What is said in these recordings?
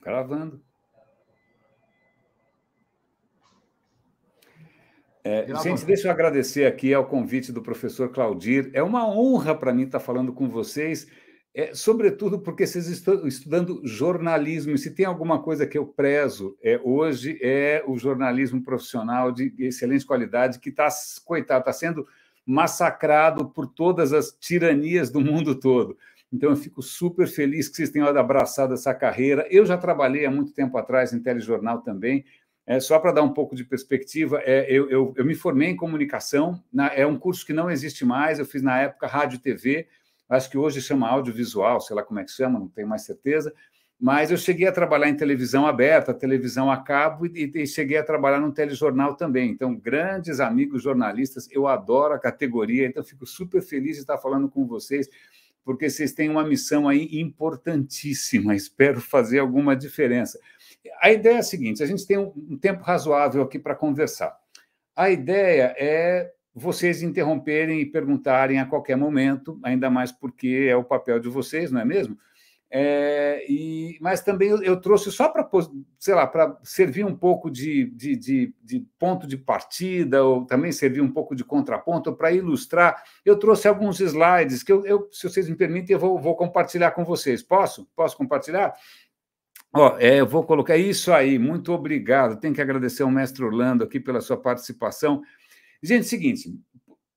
Gravando. Gente, deixa eu agradecer aqui ao convite do professor Claudir. É uma honra para mim estar falando com vocês, sobretudo porque vocês estão estudando jornalismo. E se tem alguma coisa que eu prezo hoje é o jornalismo profissional de excelente qualidade, que está, coitado, está sendo massacrado por todas as tiranias do mundo todo. Então, eu fico super feliz que vocês tenham abraçado essa carreira. Eu já trabalhei há muito tempo atrás em telejornal também. Só para dar um pouco de perspectiva, eu me formei em comunicação, é um curso que não existe mais, eu fiz na época rádio e TV, acho que hoje chama audiovisual, sei lá como é que chama, não tenho mais certeza, mas eu cheguei a trabalhar em televisão aberta, televisão a cabo, e cheguei a trabalhar num telejornal também. Então, grandes amigos jornalistas, eu adoro a categoria, então fico super feliz de estar falando com vocês, porque vocês têm uma missão aí importantíssima, espero fazer alguma diferença. A ideia é a seguinte, a gente tem um tempo razoável aqui para conversar. A ideia é vocês interromperem e perguntarem a qualquer momento, ainda mais porque é o papel de vocês, não é mesmo? Mas também eu trouxe só para, sei lá, para servir um pouco de ponto de partida, ou também servir um pouco de contraponto, para ilustrar. Eu trouxe alguns slides que se vocês me permitem, eu vou compartilhar com vocês. Posso? Posso compartilhar? Eu vou colocar isso aí, muito obrigado. Tenho que agradecer ao mestre Orlando aqui pela sua participação. Gente, seguinte,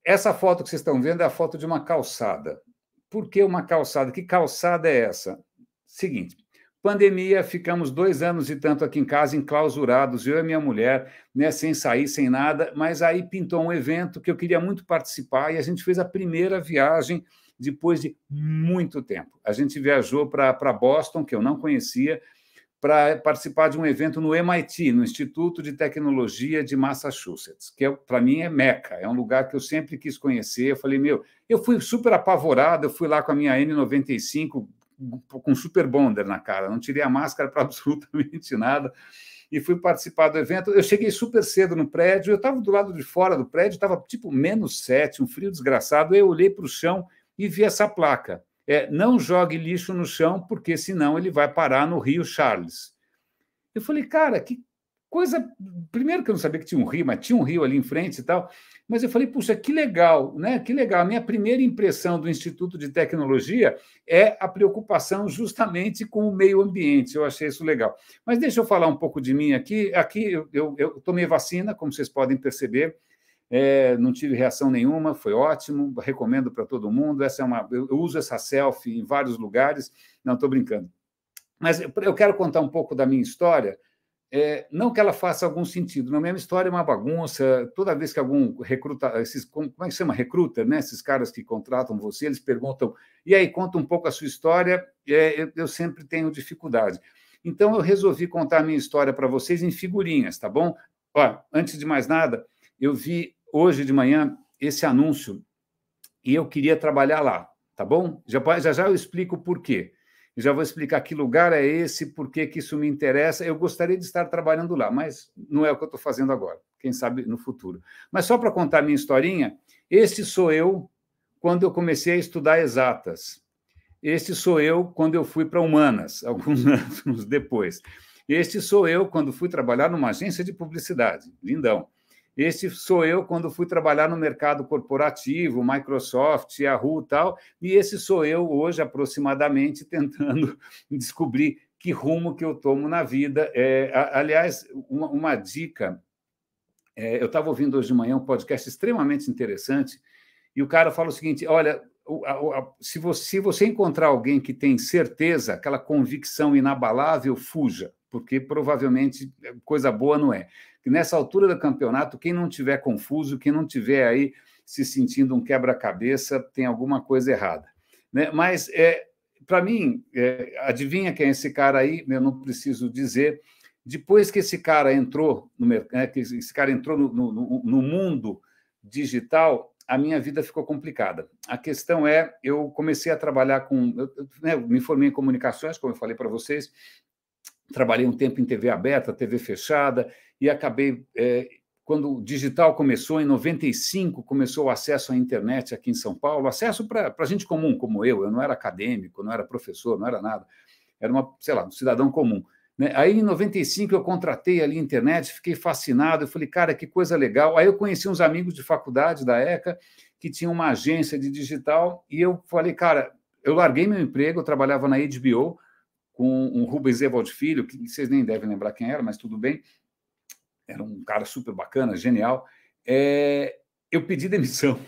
essa foto que vocês estão vendo é a foto de uma calçada. Por que uma calçada? Que calçada é essa? Seguinte, pandemia, ficamos 2 anos e tanto aqui em casa, enclausurados, eu e minha mulher, né, sem sair, sem nada, mas aí pintou um evento que eu queria muito participar e a gente fez a primeira viagem depois de muito tempo. A gente viajou para Boston, que eu não conhecia, para participar de um evento no MIT, no Instituto de Tecnologia de Massachusetts, que para mim é Meca, é um lugar que eu sempre quis conhecer. Eu falei, eu fui super apavorado, eu fui lá com a minha N95, com super bonder na cara, não tirei a máscara para absolutamente nada, e fui participar do evento. Eu cheguei super cedo no prédio, eu estava do lado de fora do prédio, estava tipo -7, um frio desgraçado, eu olhei para o chão e vi essa placa. Não jogue lixo no chão, porque senão ele vai parar no Rio Charles. Eu falei, cara, que coisa... Primeiro que eu não sabia que tinha um rio, mas tinha um rio ali em frente e tal. Mas eu falei, puxa, que legal, né? Que legal. A minha primeira impressão do Instituto de Tecnologia é a preocupação justamente com o meio ambiente. Eu achei isso legal. Mas deixa eu falar um pouco de mim aqui. Aqui eu tomei vacina, como vocês podem perceber. Não tive reação nenhuma, foi ótimo, recomendo para todo mundo. Eu uso essa selfie em vários lugares, não estou brincando. Mas eu quero contar um pouco da minha história, não que ela faça algum sentido, não, minha história é uma bagunça. Toda vez que algum recruta, como é que chama? Recruiter, né? Esses caras que contratam você, eles perguntam, e aí, conta um pouco a sua história, eu sempre tenho dificuldade. Então, eu resolvi contar a minha história para vocês em figurinhas, tá bom? Antes de mais nada, eu vi hoje de manhã esse anúncio e eu queria trabalhar lá, tá bom? Já eu explico por quê. Eu já vou explicar que lugar é esse, por que isso me interessa. Eu gostaria de estar trabalhando lá, mas não é o que eu estou fazendo agora. Quem sabe no futuro. Mas só para contar a minha historinha, este sou eu quando eu comecei a estudar exatas. Este sou eu quando eu fui para humanas, alguns anos depois. Este sou eu quando fui trabalhar numa agência de publicidade. Lindão. Este sou eu quando fui trabalhar no mercado corporativo, Microsoft, Yahoo e tal, e esse sou eu hoje, aproximadamente, tentando descobrir que rumo que eu tomo na vida. Aliás, uma dica, eu estava ouvindo hoje de manhã um podcast extremamente interessante, e o cara fala o seguinte, olha, se você encontrar alguém que tem certeza, aquela convicção inabalável, fuja, porque provavelmente coisa boa não é. Que nessa altura do campeonato, quem não tiver confuso, quem não tiver aí se sentindo um quebra-cabeça, tem alguma coisa errada. Né? Mas, para mim, adivinha quem é esse cara aí? Eu não preciso dizer. Depois que esse cara entrou no mundo digital, a minha vida ficou complicada. A questão eu comecei a trabalhar eu me formei em comunicações, como eu falei para vocês, trabalhei um tempo em TV aberta, TV fechada, e acabei, quando o digital começou, em 95, começou o acesso à internet aqui em São Paulo, acesso para gente comum, como eu não era acadêmico, não era professor, não era nada, era um cidadão comum. né? Aí, em 95, eu contratei ali a internet, fiquei fascinado, eu falei, cara, que coisa legal. Aí eu conheci uns amigos de faculdade da ECA que tinham uma agência de digital, e eu falei, cara, eu larguei meu emprego, eu trabalhava na HBO com o Rubens Evald Filho, que vocês nem devem lembrar quem era, mas tudo bem, era um cara super bacana, genial. Eu pedi demissão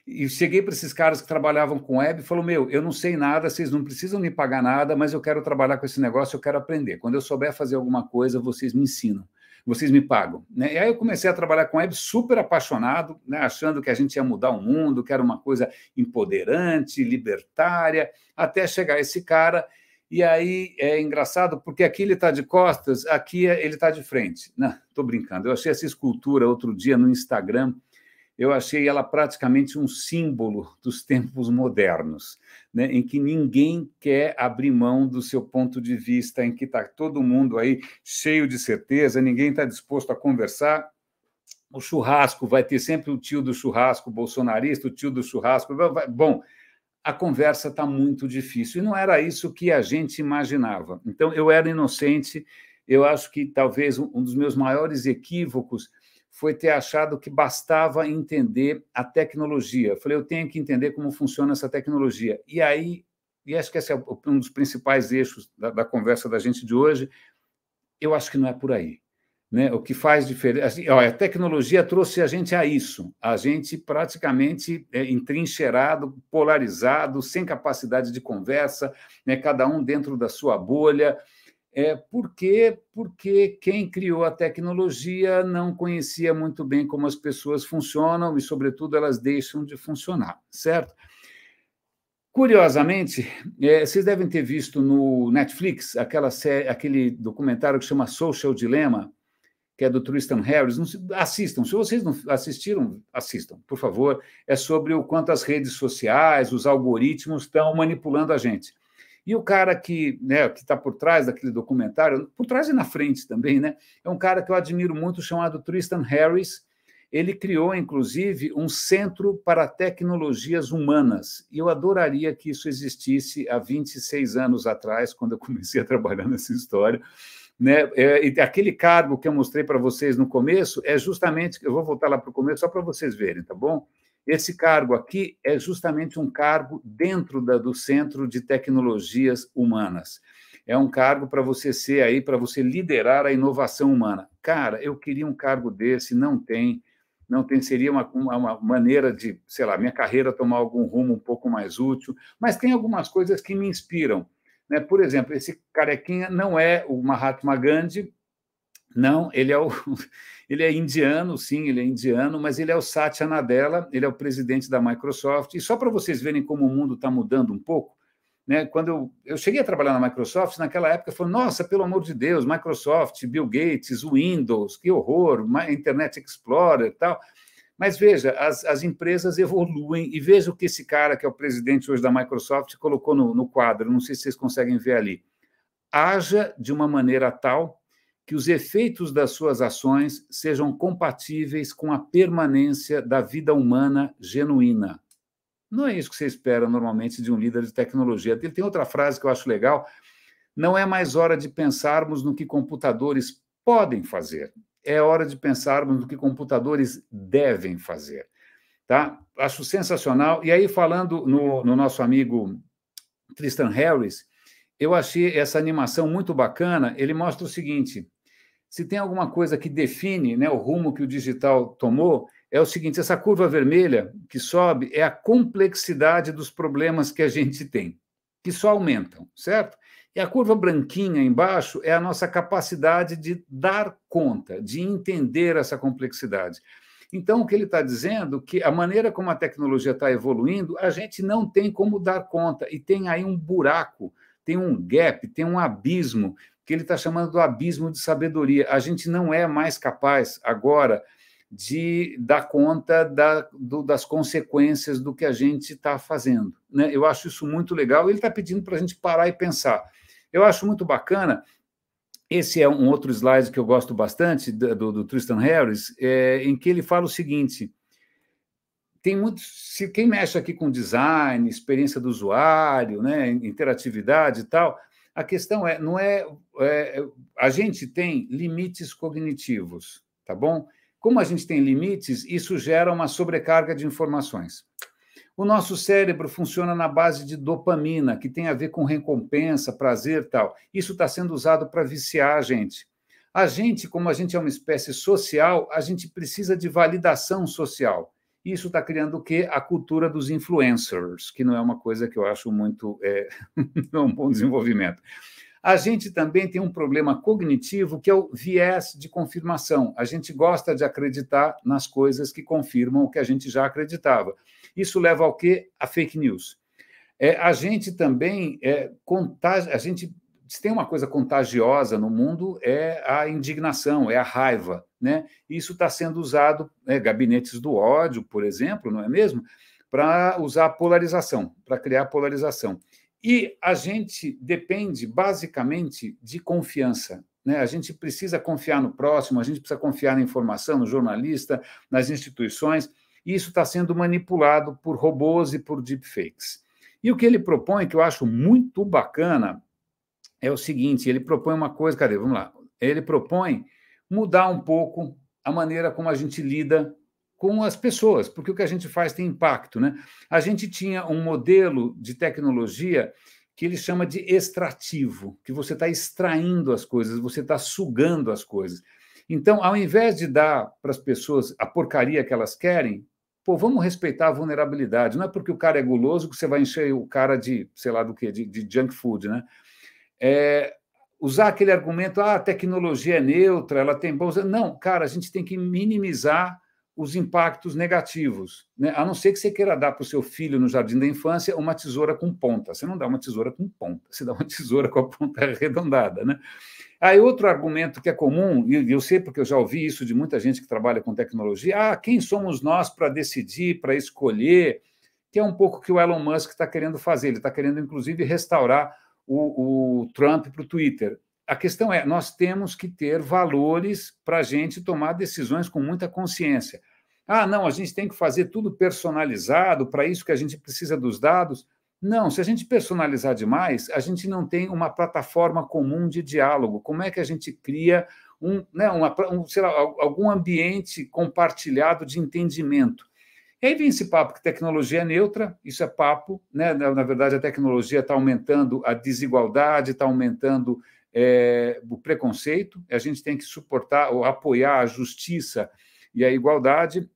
e cheguei para esses caras que trabalhavam com web e falou, meu, eu não sei nada, vocês não precisam me pagar nada, mas eu quero trabalhar com esse negócio, eu quero aprender. Quando eu souber fazer alguma coisa, vocês me ensinam, vocês me pagam, né? E aí eu comecei a trabalhar com web super apaixonado, né? Achando que a gente ia mudar o mundo, que era uma coisa empoderante, libertária, até chegar esse cara. E aí é engraçado, porque aqui ele está de costas, aqui ele está de frente. Não, estou brincando. Eu achei essa escultura outro dia no Instagram, eu achei ela praticamente um símbolo dos tempos modernos, né, em que ninguém quer abrir mão do seu ponto de vista, em que está todo mundo aí cheio de certeza, ninguém está disposto a conversar. O churrasco, vai ter sempre o tio do churrasco bolsonarista, o tio do churrasco. Bom, a conversa está muito difícil. E não era isso que a gente imaginava. Então, eu era inocente. Eu acho que talvez um dos meus maiores equívocos foi ter achado que bastava entender a tecnologia. Eu falei, eu tenho que entender como funciona essa tecnologia. E aí, e acho que esse é um dos principais eixos da conversa da gente de hoje, eu acho que não é por aí. Né? O que faz diferença. Assim, a tecnologia trouxe a gente a isso, a gente praticamente entrincheirado, polarizado, sem capacidade de conversa, né? Cada um dentro da sua bolha. Por quê? Porque quem criou a tecnologia não conhecia muito bem como as pessoas funcionam e, sobretudo, elas deixam de funcionar, certo? Curiosamente, vocês devem ter visto no Netflix aquele documentário que chama Social Dilemma, que é do Tristan Harris. Assistam, se vocês não assistiram, assistam, por favor. É sobre o quanto as redes sociais, os algoritmos estão manipulando a gente. E o cara que está por trás daquele documentário, por trás e na frente também, né, é um cara que eu admiro muito, chamado Tristan Harris. Ele criou, inclusive, um centro para tecnologias humanas. E eu adoraria que isso existisse há 26 anos atrás, quando eu comecei a trabalhar nessa história. Né? E aquele cargo que eu mostrei para vocês no começo é justamente, eu vou voltar lá para o começo só para vocês verem, tá bom? Esse cargo aqui é justamente um cargo dentro do Centro de Tecnologias Humanas. É um cargo para você ser aí, para você liderar a inovação humana. Cara, eu queria um cargo desse, não tem, seria uma maneira de, sei lá, minha carreira tomar algum rumo um pouco mais útil, mas tem algumas coisas que me inspiram. Né? Por exemplo, esse carequinha não é o Mahatma Gandhi, não, ele é indiano, sim, ele é indiano, mas ele é o Satya Nadella, ele é o presidente da Microsoft. E só para vocês verem como o mundo está mudando um pouco, né? Quando eu cheguei a trabalhar na Microsoft, naquela época, eu falei, nossa, pelo amor de Deus, Microsoft, Bill Gates, Windows, que horror, Internet Explorer e tal. Mas veja, as empresas evoluem, e veja o que esse cara, que é o presidente hoje da Microsoft, colocou no quadro, não sei se vocês conseguem ver ali. Haja de uma maneira tal que os efeitos das suas ações sejam compatíveis com a permanência da vida humana genuína. Não é isso que você espera normalmente de um líder de tecnologia. Ele tem outra frase que eu acho legal: não é mais hora de pensarmos no que computadores podem fazer, é hora de pensarmos no que computadores devem fazer. Tá? Acho sensacional. E aí, falando no nosso amigo Tristan Harris, eu achei essa animação muito bacana. Ele mostra o seguinte: se tem alguma coisa que define, né, o rumo que o digital tomou, é o seguinte: essa curva vermelha que sobe é a complexidade dos problemas que a gente tem, que só aumentam, certo? E a curva branquinha embaixo é a nossa capacidade de dar conta, de entender essa complexidade. Então, o que ele está dizendo é que a maneira como a tecnologia está evoluindo, a gente não tem como dar conta, e tem aí um buraco, tem um gap, tem um abismo, que ele está chamando do abismo de sabedoria. A gente não é mais capaz agora de dar conta das consequências do que a gente está fazendo. Né? Eu acho isso muito legal. Ele está pedindo para a gente parar e pensar. Eu acho muito bacana. Esse é um outro slide que eu gosto bastante, do Tristan Harris, em que ele fala o seguinte: tem muitos, quem mexe aqui com design, experiência do usuário, né, interatividade e tal, A questão não a gente tem limites cognitivos, tá bom? Como a gente tem limites, isso gera uma sobrecarga de informações. O nosso cérebro funciona na base de dopamina, que tem a ver com recompensa, prazer e tal. Isso está sendo usado para viciar a gente. A gente, como a gente é uma espécie social, a gente precisa de validação social. Isso está criando o quê? A cultura dos influencers, que não é uma coisa que eu acho muito não é um bom desenvolvimento. A gente também tem um problema cognitivo, que é o viés de confirmação. A gente gosta de acreditar nas coisas que confirmam o que a gente já acreditava. Isso leva ao quê? A fake news. A gente também a gente se tem uma coisa contagiosa no mundo, é a indignação, é a raiva, né? Isso está sendo usado, gabinetes do ódio, por exemplo, não é mesmo? Para usar polarização, para criar polarização. E a gente depende, basicamente, de confiança, né? A gente precisa confiar no próximo, a gente precisa confiar na informação, no jornalista, nas instituições, e isso está sendo manipulado por robôs e por deepfakes. E o que ele propõe, que eu acho muito bacana, é o seguinte: ele propõe uma coisa, cadê? Vamos lá. Ele propõe mudar um pouco a maneira como a gente lida com as pessoas, porque o que a gente faz tem impacto, né? A gente tinha um modelo de tecnologia que ele chama de extrativo, que você está extraindo as coisas, você está sugando as coisas. Então, ao invés de dar para as pessoas a porcaria que elas querem, pô, vamos respeitar a vulnerabilidade. Não é porque o cara é guloso que você vai encher o cara de, sei lá do quê, de junk food, né? Usar aquele argumento, a tecnologia é neutra, ela tem bons... Não, cara, a gente tem que minimizar os impactos negativos, né? A não ser que você queira dar para o seu filho no jardim da infância uma tesoura com ponta. Você não dá uma tesoura com ponta, você dá uma tesoura com a ponta arredondada, né? Aí outro argumento que é comum, e eu sei porque eu já ouvi isso de muita gente que trabalha com tecnologia, quem somos nós para decidir, para escolher, que é um pouco o que o Elon Musk está querendo fazer. Ele está querendo, inclusive, restaurar o Trump para o Twitter. A questão nós temos que ter valores para a gente tomar decisões com muita consciência. Não, a gente tem que fazer tudo personalizado, para isso que a gente precisa dos dados. Não, se a gente personalizar demais, a gente não tem uma plataforma comum de diálogo. Como é que a gente cria sei lá, algum ambiente compartilhado de entendimento? E aí vem esse papo que tecnologia é neutra, isso é papo, né? Na verdade, a tecnologia está aumentando a desigualdade, está aumentando o preconceito, a gente tem que suportar ou apoiar a justiça e a igualdade.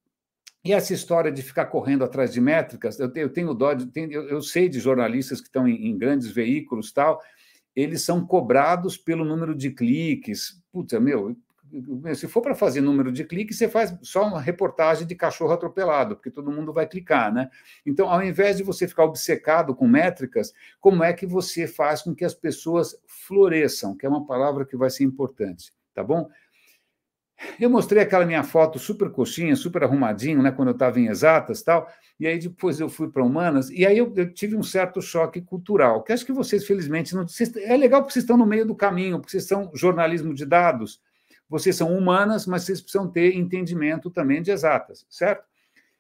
E essa história de ficar correndo atrás de métricas, eu tenho dó, eu sei de jornalistas que estão em grandes veículos, tal, eles são cobrados pelo número de cliques. Putz, se for para fazer número de cliques, você faz só uma reportagem de cachorro atropelado, porque todo mundo vai clicar, né? Então, ao invés de você ficar obcecado com métricas, como é que você faz com que as pessoas floresçam, que é uma palavra que vai ser importante, tá bom? Eu mostrei aquela minha foto super coxinha, super arrumadinho, né, quando eu estava em exatas, tal, e aí depois eu fui para humanas, e aí eu tive um certo choque cultural, que acho que vocês, felizmente, não... É legal porque vocês estão no meio do caminho, porque vocês são jornalismo de dados, vocês são humanas, mas vocês precisam ter entendimento também de exatas, certo?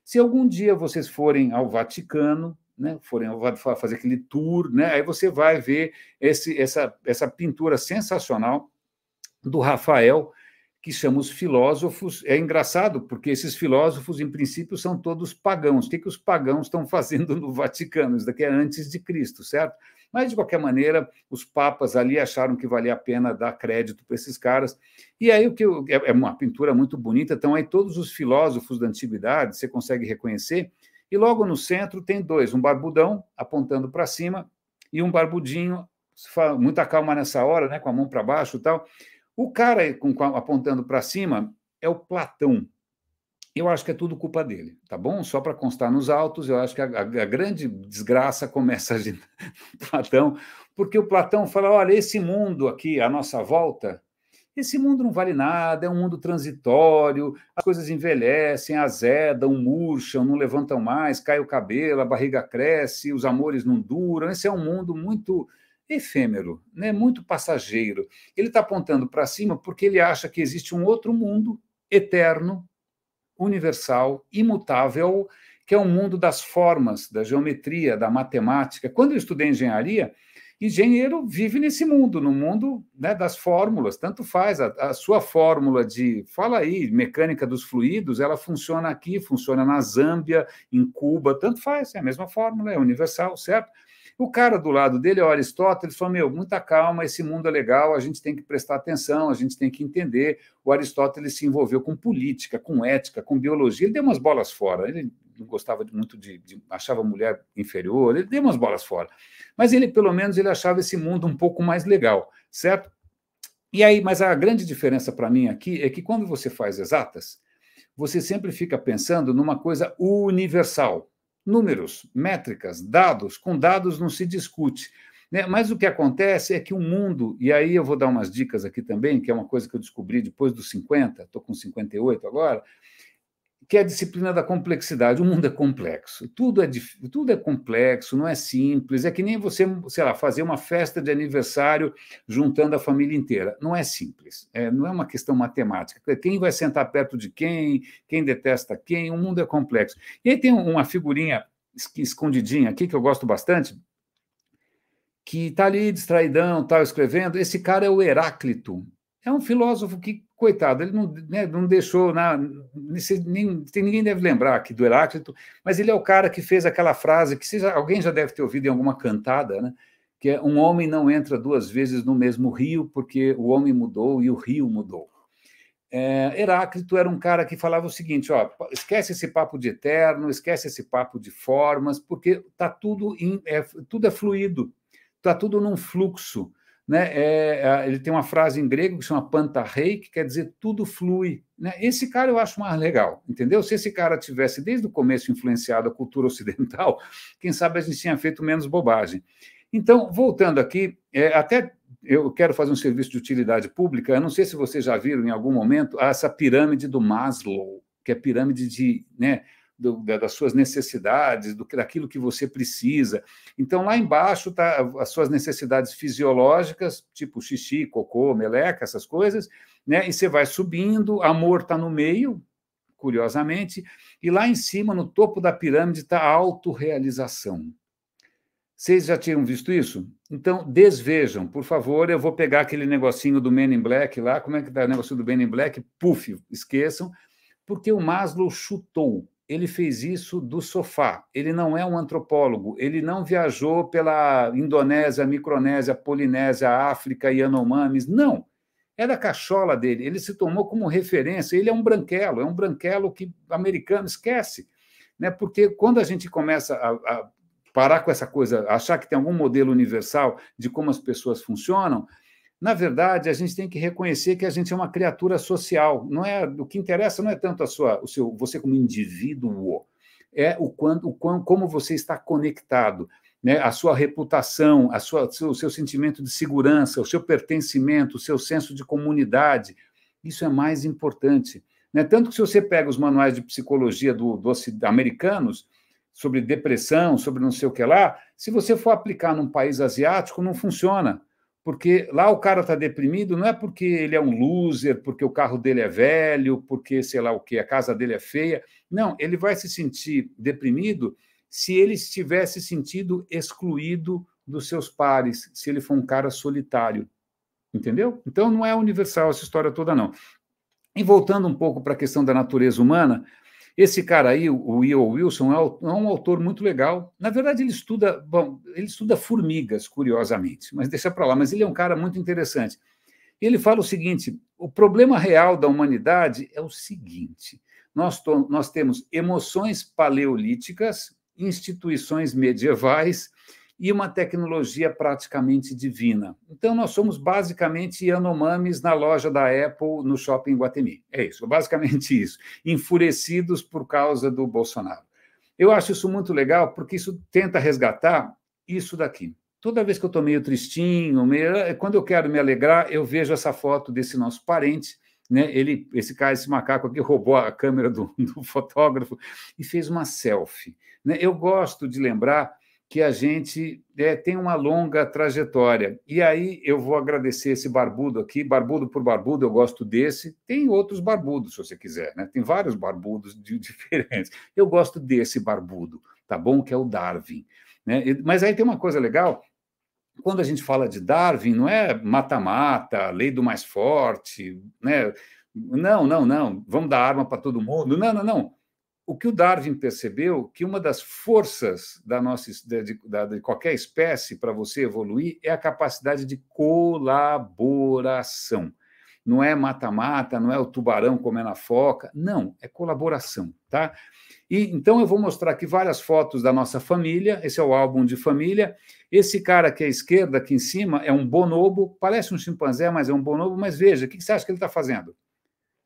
Se algum dia vocês forem ao Vaticano, né, forem fazer aquele tour, né, aí você vai ver essa pintura sensacional do Rafael, que chama Os Filósofos. É engraçado, porque esses filósofos, em princípio, são todos pagãos. O que os pagãos estão fazendo no Vaticano? Isso daqui é antes de Cristo, certo? Mas, de qualquer maneira, os papas ali acharam que valia a pena dar crédito para esses caras. E aí, é uma pintura muito bonita, estão aí todos os filósofos da antiguidade, você consegue reconhecer, e logo no centro tem dois, um barbudão apontando para cima e um barbudinho, muita calma nessa hora, né, com a mão para baixo e tal. O cara apontando para cima é o Platão. Eu acho que é tudo culpa dele, tá bom? Só para constar nos autos, eu acho que a grande desgraça começa no Platão, porque o Platão fala, olha, esse mundo aqui, à nossa volta, esse mundo não vale nada, é um mundo transitório, as coisas envelhecem, azedam, murcham, não levantam mais, cai o cabelo, a barriga cresce, os amores não duram. Esse é um mundo muito efêmero, né? Muito passageiro. Ele está apontando para cima porque ele acha que existe um outro mundo eterno, universal, imutável, que é o mundo das formas, da geometria, da matemática. Quando eu estudei engenharia, Engenheiro vive nesse mundo, no mundo, né, das fórmulas, tanto faz. A sua fórmula fala aí, mecânica dos fluidos, ela funciona aqui, funciona na Zâmbia, em Cuba, tanto faz, é a mesma fórmula, é universal, certo? O cara do lado dele é o Aristóteles, falou, meu, muita calma, esse mundo é legal, a gente tem que prestar atenção, a gente tem que entender. O Aristóteles se envolveu com política, com ética, com biologia, ele deu umas bolas fora, ele não gostava muito achava a mulher inferior, ele deu umas bolas fora. Mas ele, pelo menos, ele achava esse mundo um pouco mais legal, certo? E aí, mas a grande diferença para mim aqui é que quando você faz exatas, você sempre fica pensando numa coisa universal. Números, métricas, dados. Com dados não se discute. Né? Mas o que acontece é que o mundo, e aí eu vou dar umas dicas aqui também, que é uma coisa que eu descobri depois dos 50, estou com 58 agora, que é a disciplina da complexidade. O mundo é complexo, tudo é complexo, não é simples. É que nem você, sei lá, fazer uma festa de aniversário juntando a família inteira. Não é simples, não é uma questão matemática. Quem vai sentar perto de quem detesta quem, o mundo é complexo. E aí tem uma figurinha escondidinha aqui, que eu gosto bastante, que está ali distraidão, tal, escrevendo. Esse cara é o Heráclito. É um filósofo que, coitado, ele não, né, não deixou, ninguém deve lembrar aqui do Heráclito, mas ele é o cara que fez aquela frase que alguém já deve ter ouvido em alguma cantada, né, que é: um homem não entra duas vezes no mesmo rio porque o homem mudou e o rio mudou. Heráclito era um cara que falava o seguinte: ó, esquece esse papo de eterno, esquece esse papo de formas, porque tá tudo tudo é fluido, está tudo num fluxo. Né? Ele tem uma frase em grego que chama pantarrei, que quer dizer tudo flui. Né? Esse cara eu acho mais legal, entendeu? Se esse cara tivesse desde o começo influenciado a cultura ocidental, quem sabe a gente tinha feito menos bobagem. Então, voltando aqui, até eu quero fazer um serviço de utilidade pública. Eu não sei se vocês já viram em algum momento essa pirâmide do Maslow, que é a pirâmide né, das suas necessidades, daquilo que você precisa. Então, lá embaixo está as suas necessidades fisiológicas, tipo xixi, cocô, meleca, essas coisas, né? E você vai subindo, amor está no meio, curiosamente, e lá em cima, no topo da pirâmide, está a autorrealização. Vocês já tinham visto isso? Então, desvejam, por favor. Eu vou pegar aquele negocinho do Men in Black lá. Como é que está o negocinho do Men in Black? Puf, esqueçam, porque o Maslow chutou. Ele fez isso do sofá. Ele não é um antropólogo. Ele não viajou pela Indonésia, Micronésia, Polinésia, África e Yanomamis. Não. É da cachola dele. Ele se tomou como referência. Ele é um branquelo que o americano esquece. Né? Porque quando a gente começa a parar com essa coisa, achar que tem algum modelo universal de como as pessoas funcionam, na verdade, a gente tem que reconhecer que a gente é uma criatura social. Não é, o que interessa não é tanto você como indivíduo, é como você está conectado, né? A sua reputação, o seu sentimento de segurança, o seu pertencimento, o seu senso de comunidade. Isso é mais importante. Né? Tanto que se você pega os manuais de psicologia americanos, sobre depressão, sobre não sei o que lá, se você for aplicar num país asiático, não funciona. Porque lá o cara está deprimido, não é porque ele é um loser, porque o carro dele é velho, porque sei lá o que, a casa dele é feia. Não, ele vai se sentir deprimido se ele estiver se sentindo excluído dos seus pares, se ele for um cara solitário. Entendeu? Então não é universal essa história toda, não. E voltando um pouco para a questão da natureza humana, esse cara aí, o E.O. Wilson, é um autor muito legal. Na verdade, ele estuda formigas, curiosamente, mas deixa para lá. Mas ele é um cara muito interessante. Ele fala o seguinte: o problema real da humanidade é o seguinte: nós temos emoções paleolíticas, instituições medievais e uma tecnologia praticamente divina. Então, nós somos basicamente Yanomamis na loja da Apple no shopping Iguatemi. É isso, basicamente isso. Enfurecidos por causa do Bolsonaro. Eu acho isso muito legal, porque isso tenta resgatar isso daqui. Toda vez que eu estou meio tristinho, quando eu quero me alegrar, eu vejo essa foto desse nosso parente, né? Esse macaco aqui roubou a câmera do fotógrafo e fez uma selfie. Né? Eu gosto de lembrar que a gente tem uma longa trajetória. E aí eu vou agradecer esse barbudo aqui, barbudo por barbudo, eu gosto desse. Tem outros barbudos, se você quiser, né? Tem vários barbudos diferentes. Eu gosto desse barbudo, tá bom? Que é o Darwin. Né? Mas aí tem uma coisa legal, quando a gente fala de Darwin, não é mata-mata, lei do mais forte, né? Não, não, não, vamos dar arma para todo mundo. Não, não, não. O que o Darwin percebeu que uma das forças da nossa de qualquer espécie para você evoluir é a capacidade de colaboração. Não é mata-mata, não é o tubarão comendo a foca, não, é colaboração, tá? E então eu vou mostrar aqui várias fotos da nossa família. Esse é o álbum de família. Esse cara aqui à esquerda, aqui em cima, é um bonobo, parece um chimpanzé, mas é um bonobo. Mas veja, o que você acha que ele está fazendo?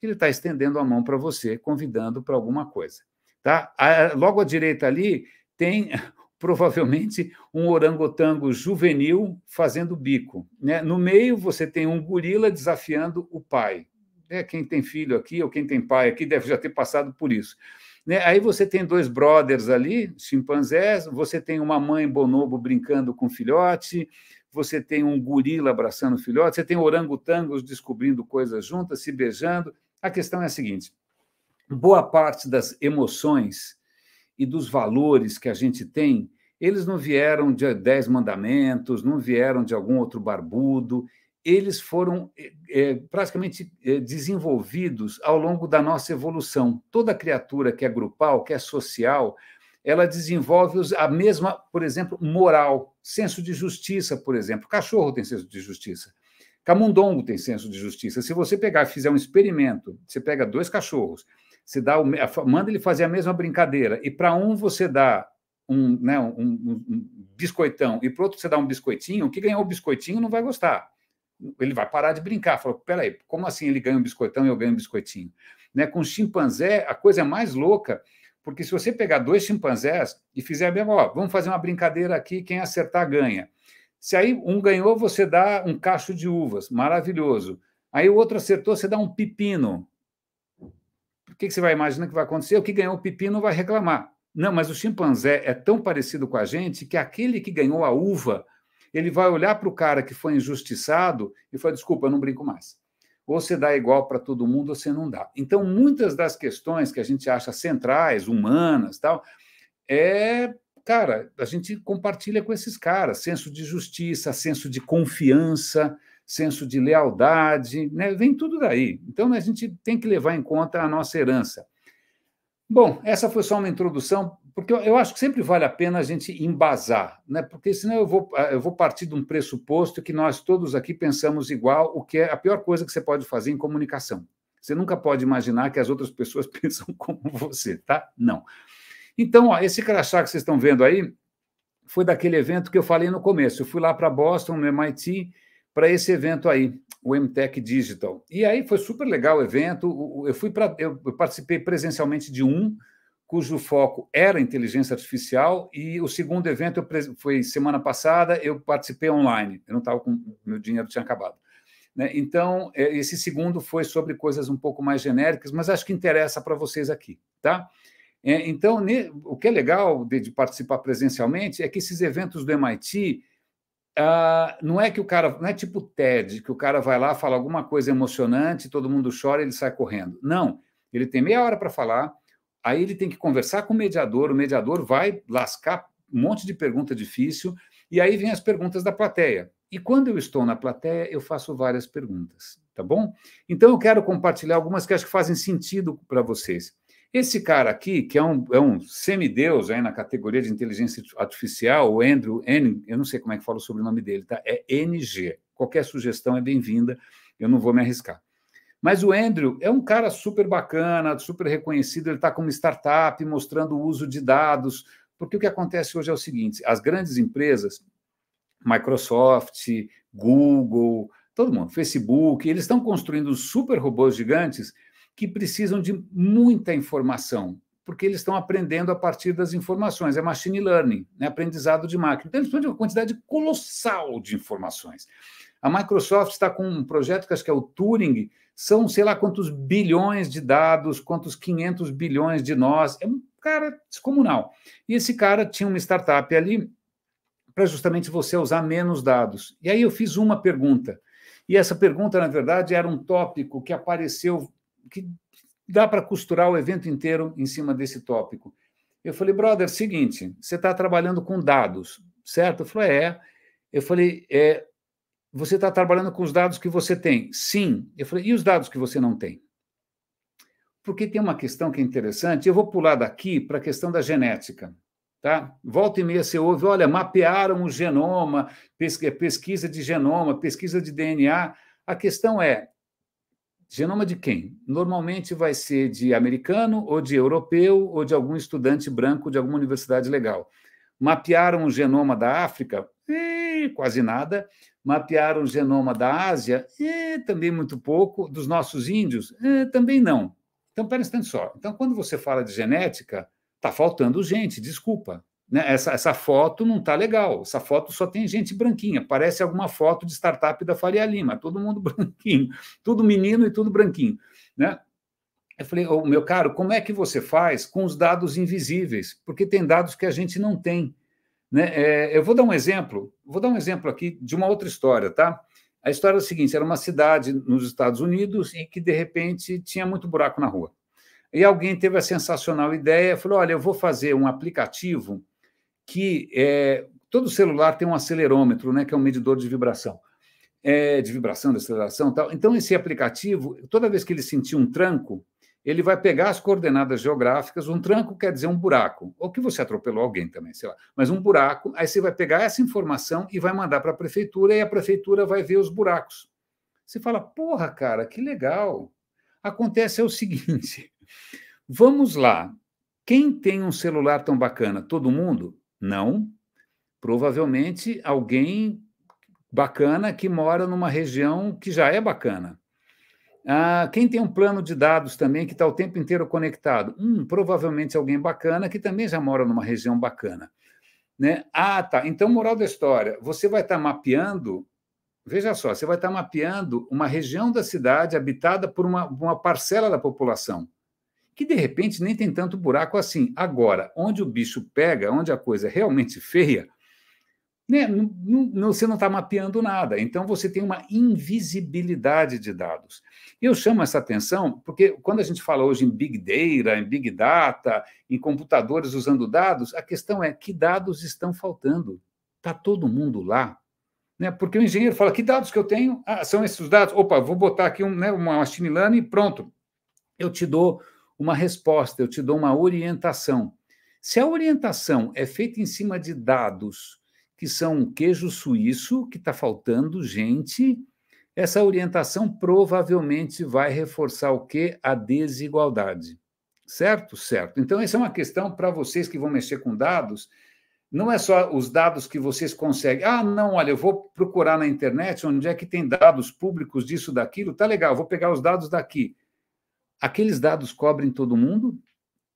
Ele está estendendo a mão para você, convidando para alguma coisa. Tá? Logo à direita ali tem provavelmente um orangotango juvenil fazendo bico. Né? No meio você tem um gorila desafiando o pai. Quem tem filho aqui ou quem tem pai aqui deve já ter passado por isso. Né? Aí você tem dois brothers ali, chimpanzés, você tem uma mãe bonobo brincando com o filhote, você tem um gorila abraçando o filhote, você tem orangotangos descobrindo coisas juntas, se beijando. A questão é a seguinte: boa parte das emoções e dos valores que a gente tem, eles não vieram de 10 mandamentos, não vieram de algum outro barbudo, eles foram praticamente desenvolvidos ao longo da nossa evolução. Toda criatura que é grupal, que é social, ela desenvolve a mesma, por exemplo, moral, senso de justiça, por exemplo. Cachorro tem senso de justiça. Camundongo tem senso de justiça. Se você pegar e fizer um experimento, você pega dois cachorros, você manda ele fazer a mesma brincadeira, e para um você dá um biscoitão, e para o outro você dá um biscoitinho, o que ganhou o biscoitinho não vai gostar. Ele vai parar de brincar. Fala, peraí, como assim ele ganha um biscoitão e eu ganho um biscoitinho? Né? Com chimpanzé, a coisa é mais louca, porque se você pegar dois chimpanzés e fizer a mesma, vamos fazer uma brincadeira aqui, quem acertar ganha. Se aí um ganhou, você dá um cacho de uvas, maravilhoso. Aí o outro acertou, você dá um pepino. O que você vai imaginar que vai acontecer? O que ganhou o pepino vai reclamar. Não, mas o chimpanzé é tão parecido com a gente que aquele que ganhou a uva, ele vai olhar para o cara que foi injustiçado e falar, desculpa, eu não brinco mais. Ou você dá igual para todo mundo ou você não dá. Então, muitas das questões que a gente acha centrais, humanas, tal, cara, a gente compartilha com esses caras, senso de justiça, senso de confiança, senso de lealdade, né? Vem tudo daí. Então, a gente tem que levar em conta a nossa herança. Bom, essa foi só uma introdução, porque eu acho que sempre vale a pena a gente embasar, né? Porque senão eu vou partir de um pressuposto que nós todos aqui pensamos igual, o que é a pior coisa que você pode fazer em comunicação. Você nunca pode imaginar que as outras pessoas pensam como você, tá? Não. Então, esse crachá que vocês estão vendo aí foi daquele evento que eu falei no começo. Eu fui lá para Boston, no MIT, para esse evento aí, o MTech Digital. E aí foi super legal o evento. Eu participei presencialmente de um, cujo foco era inteligência artificial, e o segundo evento foi semana passada, eu participei online. Eu não estava com... meu dinheiro tinha acabado. Né? Então, esse segundo foi sobre coisas um pouco mais genéricas, mas acho que interessa para vocês aqui, tá? Então, o que é legal de participar presencialmente é que esses eventos do MIT, não é que o cara, não é tipo TED, que o cara vai lá, fala alguma coisa emocionante, todo mundo chora e ele sai correndo. Não, ele tem meia hora para falar, aí ele tem que conversar com o mediador vai lascar um monte de pergunta difícil, e aí vem as perguntas da plateia. E quando eu estou na plateia, eu faço várias perguntas, tá bom? Então, eu quero compartilhar algumas que acho que fazem sentido para vocês. Esse cara aqui, que é um semideus aí na categoria de inteligência artificial, o Andrew N, eu não sei como é que fala sobre o nome dele, tá? É NG. Qualquer sugestão é bem-vinda, eu não vou me arriscar. Mas o Andrew é um cara super bacana, super reconhecido, ele está com uma startup mostrando o uso de dados, porque o que acontece hoje é o seguinte, as grandes empresas, Microsoft, Google, todo mundo, Facebook, eles estão construindo super robôs gigantes que precisam de muita informação, porque eles estão aprendendo a partir das informações, é machine learning, né? Aprendizado de máquina. Então, eles precisam de uma quantidade colossal de informações. A Microsoft está com um projeto que acho que é o Turing, são sei lá quantos bilhões de dados, quantos 500 bilhões de nós, é um cara descomunal. E esse cara tinha uma startup ali para justamente você usar menos dados. E aí eu fiz uma pergunta, e essa pergunta, na verdade, era um tópico que apareceu, que dá para costurar o evento inteiro em cima desse tópico. Eu falei, brother, seguinte, você está trabalhando com dados, certo? Eu falei, Eu falei, você está trabalhando com os dados que você tem? Sim. Eu falei, e os dados que você não tem? Porque tem uma questão que é interessante, eu vou pular daqui para a questão da genética. Tá? Volta e meia você ouve, olha, mapearam o genoma, pesquisa de genoma, pesquisa de DNA. A questão é, genoma de quem? Normalmente vai ser de americano, ou de europeu, ou de algum estudante branco de alguma universidade legal. Mapearam o genoma da África? Quase nada. Mapearam o genoma da Ásia? Também muito pouco. Dos nossos índios? Também não. Então, pera um instante só. Então, quando você fala de genética, está faltando gente, desculpa. Né? Essa foto não está legal. Essa foto só tem gente branquinha. Parece alguma foto de startup da Faria Lima. Todo mundo branquinho. Tudo menino e tudo branquinho. Né? Eu falei, oh, meu caro, como é que você faz com os dados invisíveis? Porque tem dados que a gente não tem. Né? Eu vou dar um exemplo aqui de uma outra história, tá? A história é a seguinte: era uma cidade nos Estados Unidos em que, de repente, tinha muito buraco na rua. E alguém teve a sensacional ideia, falou, olha, eu vou fazer um aplicativo que todo celular tem um acelerômetro, né, que é um medidor de vibração, de aceleração e tal. Então, esse aplicativo, toda vez que ele sentir um tranco, ele vai pegar as coordenadas geográficas, um tranco quer dizer um buraco, ou que você atropelou alguém também, sei lá, mas um buraco, aí você vai pegar essa informação e vai mandar para a prefeitura, e a prefeitura vai ver os buracos. Você fala, porra, cara, que legal. Acontece o seguinte, vamos lá, quem tem um celular tão bacana? Todo mundo? Não. Provavelmente alguém bacana que mora numa região que já é bacana. Quem tem um plano de dados também que está o tempo inteiro conectado? Provavelmente alguém bacana que também já mora numa região bacana. Né? Tá. Então, moral da história, você vai estar mapeando, veja só, você vai estar mapeando uma região da cidade habitada por uma parcela da população, que de repente nem tem tanto buraco assim. Agora, onde o bicho pega, onde a coisa é realmente feia, né? Você não está mapeando nada, então você tem uma invisibilidade de dados. Eu chamo essa atenção porque, quando a gente fala hoje em Big Data, em Big Data, em computadores usando dados, a questão é que dados estão faltando. Está todo mundo lá. Né? Porque o engenheiro fala, que dados que eu tenho? São esses dados. Opa, vou botar aqui uma machine learning e pronto. Eu te dou uma resposta, eu te dou uma orientação. Se a orientação é feita em cima de dados que são um queijo suíço, que está faltando gente, essa orientação provavelmente vai reforçar o quê? A desigualdade. Certo? Certo. Então, essa é uma questão para vocês que vão mexer com dados. Não é só os dados que vocês conseguem. Não, olha, eu vou procurar na internet onde é que tem dados públicos disso, daquilo. Tá legal, vou pegar os dados daqui. Aqueles dados cobrem todo mundo?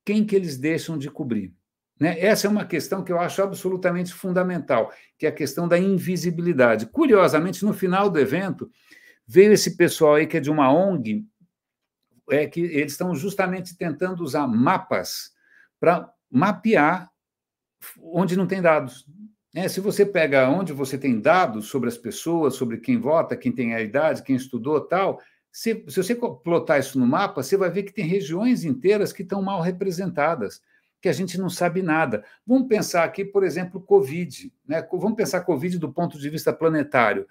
Quem que eles deixam de cobrir? Né? Essa é uma questão que eu acho absolutamente fundamental, que é a questão da invisibilidade. Curiosamente, no final do evento, veio esse pessoal aí que é de uma ONG, que eles estão justamente tentando usar mapas para mapear onde não tem dados. Se você pega onde você tem dados sobre as pessoas, sobre quem vota, quem tem a idade, quem estudou, tal, se você plotar isso no mapa, você vai ver que tem regiões inteiras que estão mal representadas, que a gente não sabe nada. Vamos pensar aqui, por exemplo, Covid. Né? Vamos pensar Covid do ponto de vista planetário.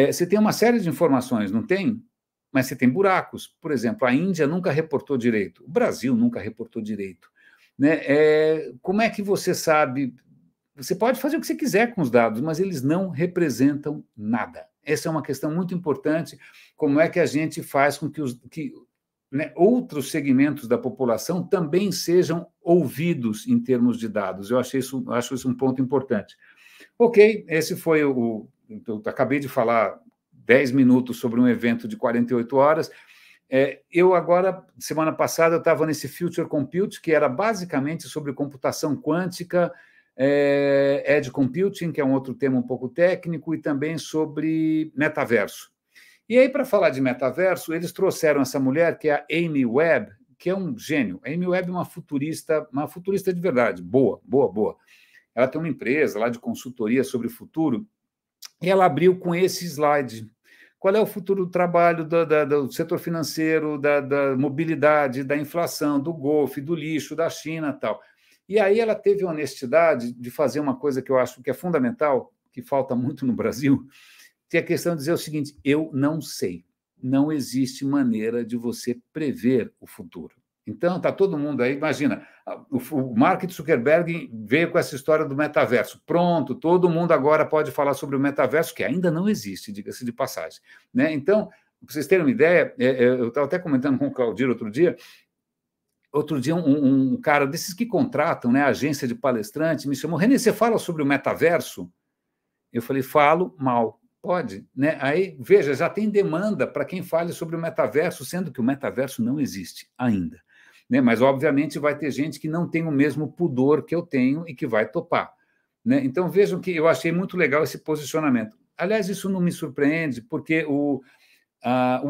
Você tem uma série de informações, não tem? Mas você tem buracos. Por exemplo, a Índia nunca reportou direito, o Brasil nunca reportou direito. Né? Como é que você sabe? Você pode fazer o que você quiser com os dados, mas eles não representam nada. Essa é uma questão muito importante. Como é que a gente faz com que outros segmentos da população também sejam ouvidos em termos de dados? Eu acho isso um ponto importante. Ok, esse foi eu acabei de falar 10 minutos sobre um evento de 48 horas. Eu agora, semana passada, eu estava nesse Future Compute, que era basicamente sobre computação quântica, Edge Computing, que é um outro tema um pouco técnico, e também sobre metaverso. E aí, para falar de metaverso, eles trouxeram essa mulher, que é a Amy Webb, que é um gênio. A Amy Webb é uma futurista de verdade, boa. Ela tem uma empresa lá de consultoria sobre o futuro, e ela abriu com esse slide. Qual é o futuro do trabalho do setor financeiro, da mobilidade, da inflação, do golfe, do lixo, da China e tal. E aí ela teve a honestidade de fazer uma coisa que eu acho que é fundamental. que falta muito no Brasil, que é a questão de dizer o seguinte: eu não sei. Não existe maneira de você prever o futuro. Então, está todo mundo aí, imagina, o Mark Zuckerberg veio com essa história do metaverso. Pronto, todo mundo agora pode falar sobre o metaverso, que ainda não existe, diga-se de passagem. Né? Então, para vocês terem uma ideia, eu estava até comentando com o Claudir outro dia um cara desses que contratam, né, agência de palestrante, me chamou: René, você fala sobre o metaverso? Eu falei: falo mal. Pode, né? Aí, veja, já tem demanda para quem fale sobre o metaverso, sendo que o metaverso não existe ainda. Né? Mas, obviamente, vai ter gente que não tem o mesmo pudor que eu tenho e que vai topar. Né? Então, vejam que eu achei muito legal esse posicionamento. Aliás, isso não me surpreende, porque o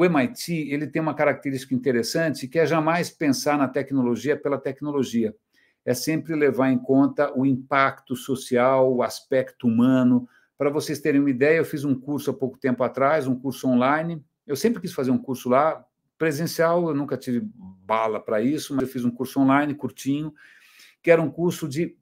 MIT ele tem uma característica interessante, que é jamais pensar na tecnologia pela tecnologia. É sempre levar em conta o impacto social, o aspecto humano. Para vocês terem uma ideia, eu fiz um curso há pouco tempo atrás, um curso online. Eu sempre quis fazer um curso lá, presencial, eu nunca tive bala para isso, mas eu fiz um curso online, curtinho, que era um curso de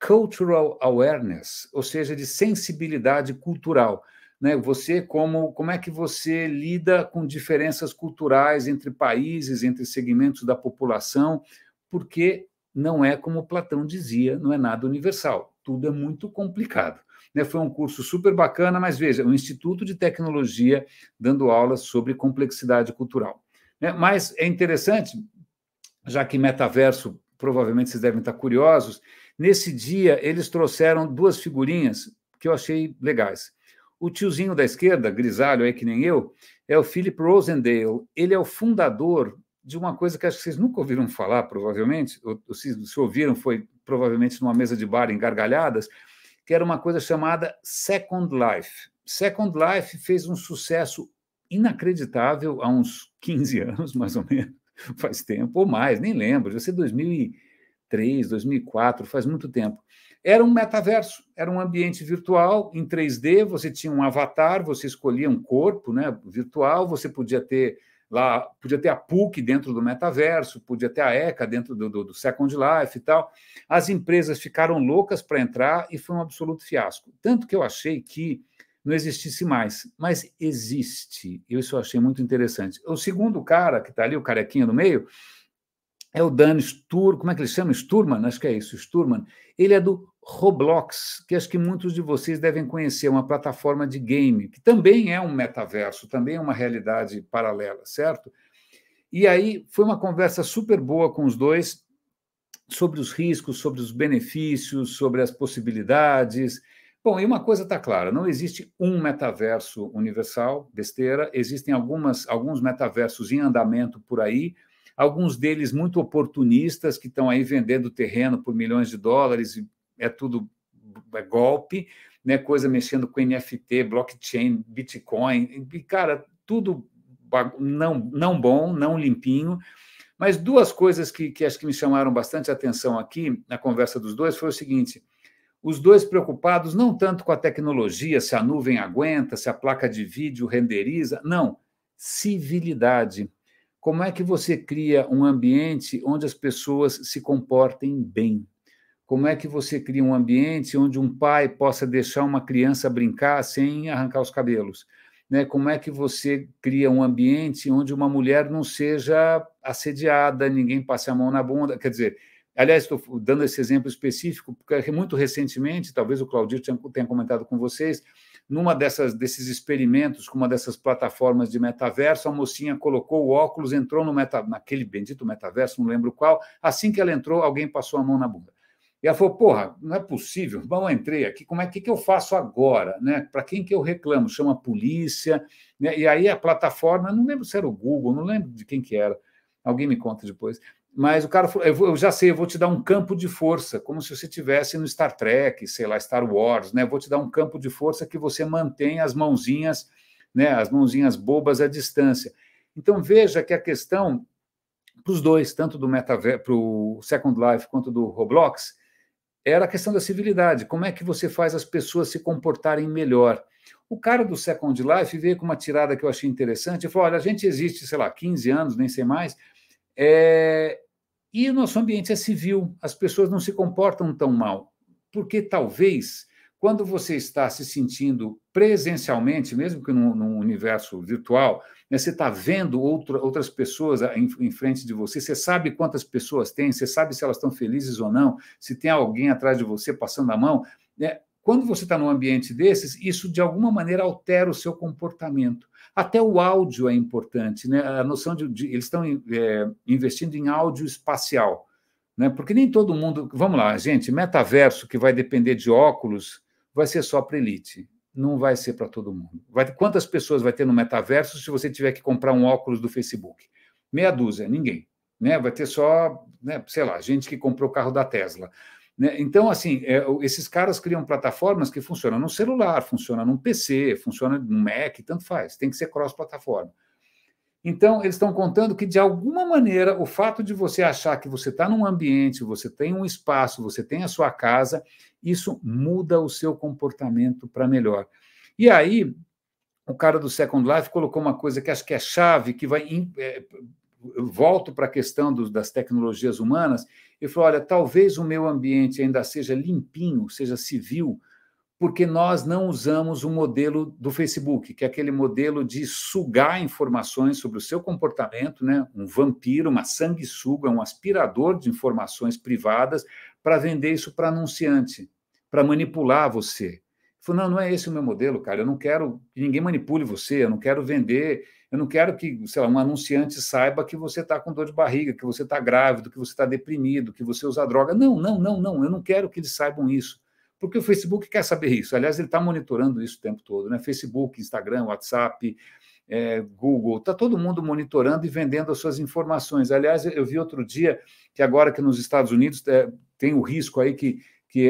cultural awareness, ou seja, de sensibilidade cultural. Né? Você, como é que você lida com diferenças culturais entre países, entre segmentos da população, porque não é como Platão dizia, não é nada universal, tudo é muito complicado. Né? Foi um curso super bacana, mas veja, o Instituto de Tecnologia dando aulas sobre complexidade cultural. Né? Mas é interessante, já que metaverso, provavelmente vocês devem estar curiosos, nesse dia eles trouxeram duas figurinhas que eu achei legais. O tiozinho da esquerda, grisalho aí que nem eu, é o Philip Rosendale. Ele é o fundador de uma coisa que acho que vocês nunca ouviram falar, provavelmente, ou se ouviram, foi provavelmente numa mesa de bar em gargalhadas, que era uma coisa chamada Second Life. Second Life fez um sucesso inacreditável há uns 15 anos, mais ou menos, faz tempo, ou mais, nem lembro, já sei 2003, 2004, faz muito tempo. Era um metaverso, era um ambiente virtual em 3D, você tinha um avatar, você escolhia um corpo, né, virtual, você podia ter lá, podia ter a PUC dentro do metaverso, podia ter a ECA dentro do Second Life e tal. As empresas ficaram loucas para entrar e foi um absoluto fiasco. Tanto que eu achei que não existisse mais, mas existe. Isso eu achei muito interessante. O segundo cara, que está ali, o carequinha no meio, é o Dan Sturman, como é que ele chama? Sturman? Acho que é isso, Sturman. Ele é do Roblox, que acho que muitos de vocês devem conhecer, uma plataforma de game, que também é um metaverso, também é uma realidade paralela, certo? E aí foi uma conversa super boa com os dois sobre os riscos, sobre os benefícios, sobre as possibilidades. Bom, e uma coisa está clara, não existe um metaverso universal, besteira, existem alguns metaversos em andamento por aí, alguns deles muito oportunistas, que estão aí vendendo terreno por milhões de dólares, e é tudo golpe, né? Coisa mexendo com NFT, blockchain, Bitcoin, e, cara, tudo não bom, não limpinho. Mas duas coisas que acho que me chamaram bastante atenção aqui na conversa dos dois foi o seguinte: os dois preocupados não tanto com a tecnologia, se a nuvem aguenta, se a placa de vídeo renderiza, não, civilidade. Como é que você cria um ambiente onde as pessoas se comportem bem? Como é que você cria um ambiente onde um pai possa deixar uma criança brincar sem arrancar os cabelos? Né? Como é que você cria um ambiente onde uma mulher não seja assediada, ninguém passe a mão na bunda? Quer dizer, aliás, estou dando esse exemplo específico, porque muito recentemente, talvez o Claudio tenha comentado com vocês, numa desses experimentos, com uma dessas plataformas de metaverso, a mocinha colocou o óculos, entrou naquele bendito metaverso, não lembro qual, assim que ela entrou, alguém passou a mão na bunda. E ela falou: porra, não é possível, bom, eu entrei aqui, como é que eu faço agora? Né? Para quem que eu reclamo? Chama a polícia, né? E aí a plataforma, não lembro se era o Google, não lembro de quem que era, alguém me conta depois, mas o cara falou: eu já sei, eu vou te dar um campo de força, como se você estivesse no Star Trek, sei lá, Star Wars, né? Vou te dar um campo de força que você mantém as mãozinhas, né? As mãozinhas bobas à distância. Então veja que a questão para os dois, tanto do metaverso, para o Second Life quanto do Roblox, era a questão da civilidade. Como é que você faz as pessoas se comportarem melhor? O cara do Second Life veio com uma tirada que eu achei interessante. Ele falou: olha, a gente existe, sei lá, 15 anos, nem sei mais, e o nosso ambiente é civil, as pessoas não se comportam tão mal. Porque talvez, quando você está se sentindo presencialmente, mesmo que num universo virtual, né, você está vendo outras pessoas em frente de você, você sabe quantas pessoas tem, você sabe se elas estão felizes ou não, se tem alguém atrás de você passando a mão, né? Quando você está num ambiente desses, isso de alguma maneira altera o seu comportamento. Até o áudio é importante, né? A noção eles estão investindo em áudio espacial, né? Porque nem todo mundo. Vamos lá, gente, metaverso que vai depender de óculos vai ser só para elite, não vai ser para todo mundo. Quantas pessoas vai ter no metaverso se você tiver que comprar um óculos do Facebook? Meia dúzia, ninguém. Né? Vai ter só, né, sei lá, gente que comprou o carro da Tesla. Né? Então, assim, esses caras criam plataformas que funcionam no celular, funcionam no PC, funcionam no Mac, tanto faz, tem que ser cross-plataforma. Então, eles estão contando que, de alguma maneira, o fato de você achar que você está num ambiente, você tem um espaço, você tem a sua casa, isso muda o seu comportamento para melhor. E aí, o cara do Second Life colocou uma coisa que acho que é chave, que vai. Eu volto para a questão das tecnologias humanas, e falou: olha, talvez o meu ambiente ainda seja limpinho, seja civil, porque nós não usamos o modelo do Facebook, que é aquele modelo de sugar informações sobre o seu comportamento, né? Um vampiro, uma sanguessuga, um aspirador de informações privadas para vender isso para anunciante, para manipular você. Ele falou, não, não é esse o meu modelo, cara, eu não quero que ninguém manipule você, eu não quero vender, eu não quero que, sei lá, um anunciante saiba que você está com dor de barriga, que você está grávido, que você está deprimido, que você usa droga. Não, não, não, não, eu não quero que eles saibam isso. Porque o Facebook quer saber isso. Aliás, ele está monitorando isso o tempo todo, né? Facebook, Instagram, WhatsApp, Google, está todo mundo monitorando e vendendo as suas informações. Aliás, eu vi outro dia que agora que nos Estados Unidos tem o risco aí que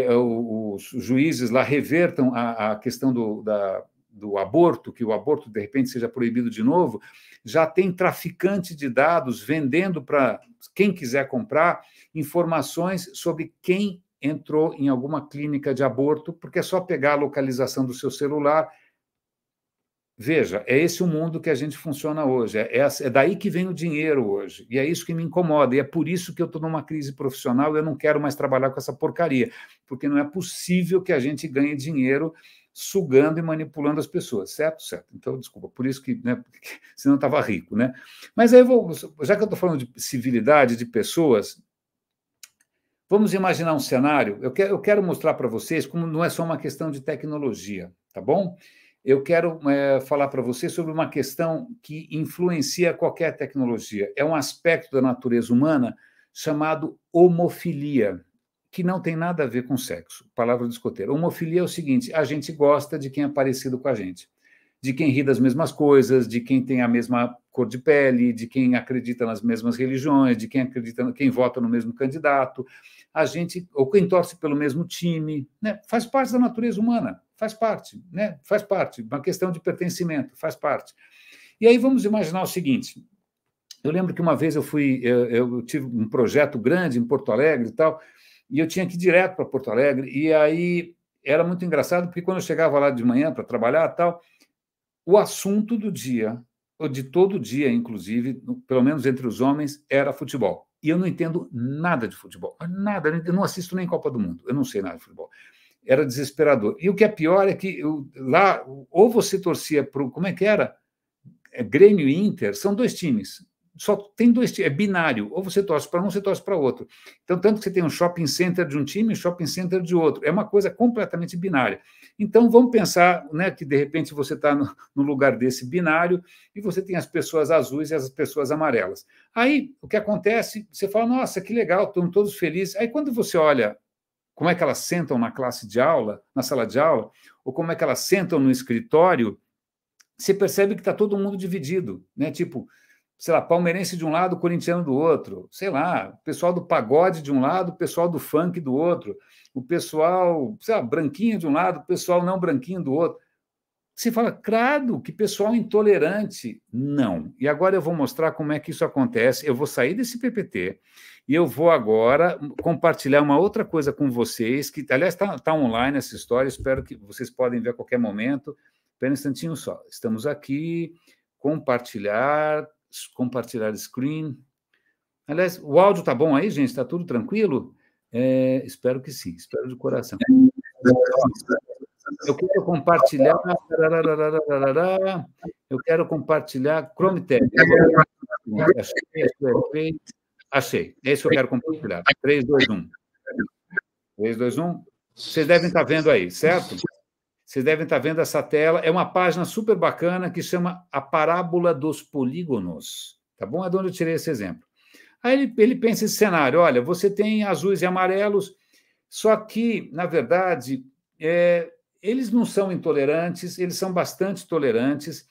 os juízes lá revertam a questão do aborto, que o aborto, de repente, seja proibido de novo, já tem traficante de dados vendendo para quem quiser comprar informações sobre quem entrou em alguma clínica de aborto, porque é só pegar a localização do seu celular. Veja, é esse o mundo que a gente funciona hoje, é daí que vem o dinheiro hoje, e é isso que me incomoda, e é por isso que eu estou numa crise profissional e eu não quero mais trabalhar com essa porcaria, porque não é possível que a gente ganhe dinheiro sugando e manipulando as pessoas, certo? Certo. Então, desculpa, por isso que, né, senão eu estava rico, né? Mas aí já que eu estou falando de civilidade, de pessoas, vamos imaginar um cenário. Eu quero mostrar para vocês como não é só uma questão de tecnologia, tá bom? Eu quero falar para vocês sobre uma questão que influencia qualquer tecnologia. É um aspecto da natureza humana chamado homofilia, que não tem nada a ver com sexo. Palavra do escoteiro. Homofilia é o seguinte: a gente gosta de quem é parecido com a gente, de quem ri das mesmas coisas, de quem tem a mesma cor de pele, de quem acredita nas mesmas religiões, de quem vota no mesmo candidato, ou quem torce pelo mesmo time, né? Faz parte da natureza humana, faz parte, né? Faz parte, uma questão de pertencimento, faz parte. E aí vamos imaginar o seguinte: eu lembro que uma vez eu tive um projeto grande em Porto Alegre e tal, e eu tinha que ir direto para Porto Alegre, e aí era muito engraçado, porque quando eu chegava lá de manhã para trabalhar e tal, o assunto do dia, ou de todo dia, inclusive, pelo menos entre os homens, era futebol. E eu não entendo nada de futebol, nada, eu não assisto nem Copa do Mundo, eu não sei nada de futebol. Era desesperador. E o que é pior é que lá, ou você torcia para como é que era? Grêmio e Inter, são dois times. Só tem dois times, é binário. Ou você torce para um, ou você torce para outro. Então, tanto que você tem um shopping center de um time e um shopping center de outro. É uma coisa completamente binária. Então, vamos pensar, né, que, de repente, você está no lugar desse binário e você tem as pessoas azuis e as pessoas amarelas. Aí, o que acontece? Você fala, nossa, que legal, estão todos felizes. Aí, quando você olha como é que elas sentam na classe de aula, na sala de aula, ou como é que elas sentam no escritório, você percebe que está todo mundo dividido, né? Tipo, sei lá, palmeirense de um lado, corintiano do outro, sei lá, pessoal do pagode de um lado, pessoal do funk do outro, o pessoal, sei lá, branquinho de um lado, pessoal não branquinho do outro. Você fala, claro, que pessoal intolerante. Não. E agora eu vou mostrar como é que isso acontece. Eu vou sair desse PPT e eu vou agora compartilhar uma outra coisa com vocês, que, aliás, está online essa história, espero que vocês podem ver a qualquer momento. Espera um instantinho só. Estamos aqui, compartilhar screen. Aliás, o áudio está bom aí, gente? Está tudo tranquilo? Espero que sim, espero de coração. Eu quero compartilhar. Eu quero compartilhar Chrome Tab. Achei. É isso que eu quero compartilhar. 3, 2, 1. 3, 2, 1. Vocês devem estar vendo aí, certo? Vocês devem estar vendo essa tela. É uma página super bacana que chama A Parábola dos Polígonos. Tá bom? É de onde eu tirei esse exemplo. Aí ele pensa esse cenário: olha, você tem azuis e amarelos, só que, na verdade, eles não são intolerantes, eles são bastante tolerantes.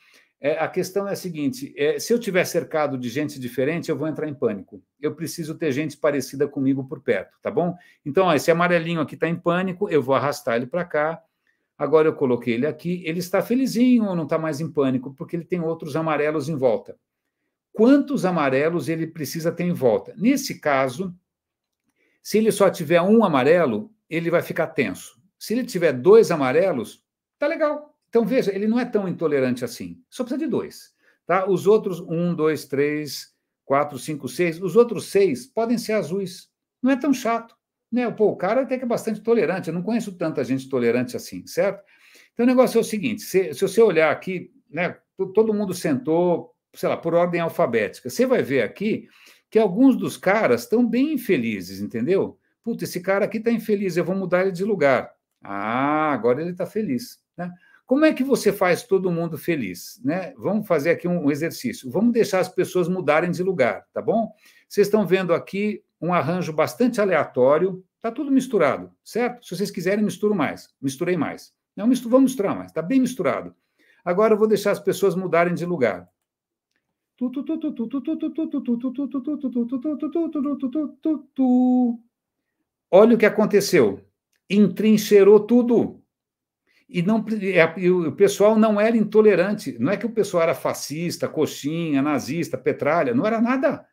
A questão é a seguinte: se eu estiver cercado de gente diferente, eu vou entrar em pânico. Eu preciso ter gente parecida comigo por perto, tá bom? Então, ó, esse amarelinho aqui está em pânico, eu vou arrastar ele para cá. Agora eu coloquei ele aqui, ele está felizinho ou não está mais em pânico, porque ele tem outros amarelos em volta. Quantos amarelos ele precisa ter em volta? Nesse caso, se ele só tiver um amarelo, ele vai ficar tenso. Se ele tiver 2 amarelos, tá legal. Então, veja, ele não é tão intolerante assim. Só precisa de 2. Tá? Os outros, 1, 2, 3, 4, 5, 6, os outros 6 podem ser azuis. Não é tão chato. Né? Pô, o cara até que é bastante tolerante. Eu não conheço tanta gente tolerante assim, certo? Então, o negócio é o seguinte: se você olhar aqui, né, todo mundo sentou, sei lá, por ordem alfabética. Você vai ver aqui que alguns dos caras estão bem infelizes, entendeu? Puta, esse cara aqui está infeliz, eu vou mudar ele de lugar. Ah, agora ele está feliz. Né? Como é que você faz todo mundo feliz? Né? Vamos fazer aqui um exercício. Vamos deixar as pessoas mudarem de lugar, tá bom? Vocês estão vendo aqui um arranjo bastante aleatório, está tudo misturado, certo? Se vocês quiserem, misturo mais. Misturei mais. Não, vamos misturar mais, está bem misturado. Agora eu vou deixar as pessoas mudarem de lugar. Olha o que aconteceu. Entrincheirou tudo. E o pessoal não era intolerante. Não é que o pessoal era fascista, coxinha, nazista, petralha. Não era nada.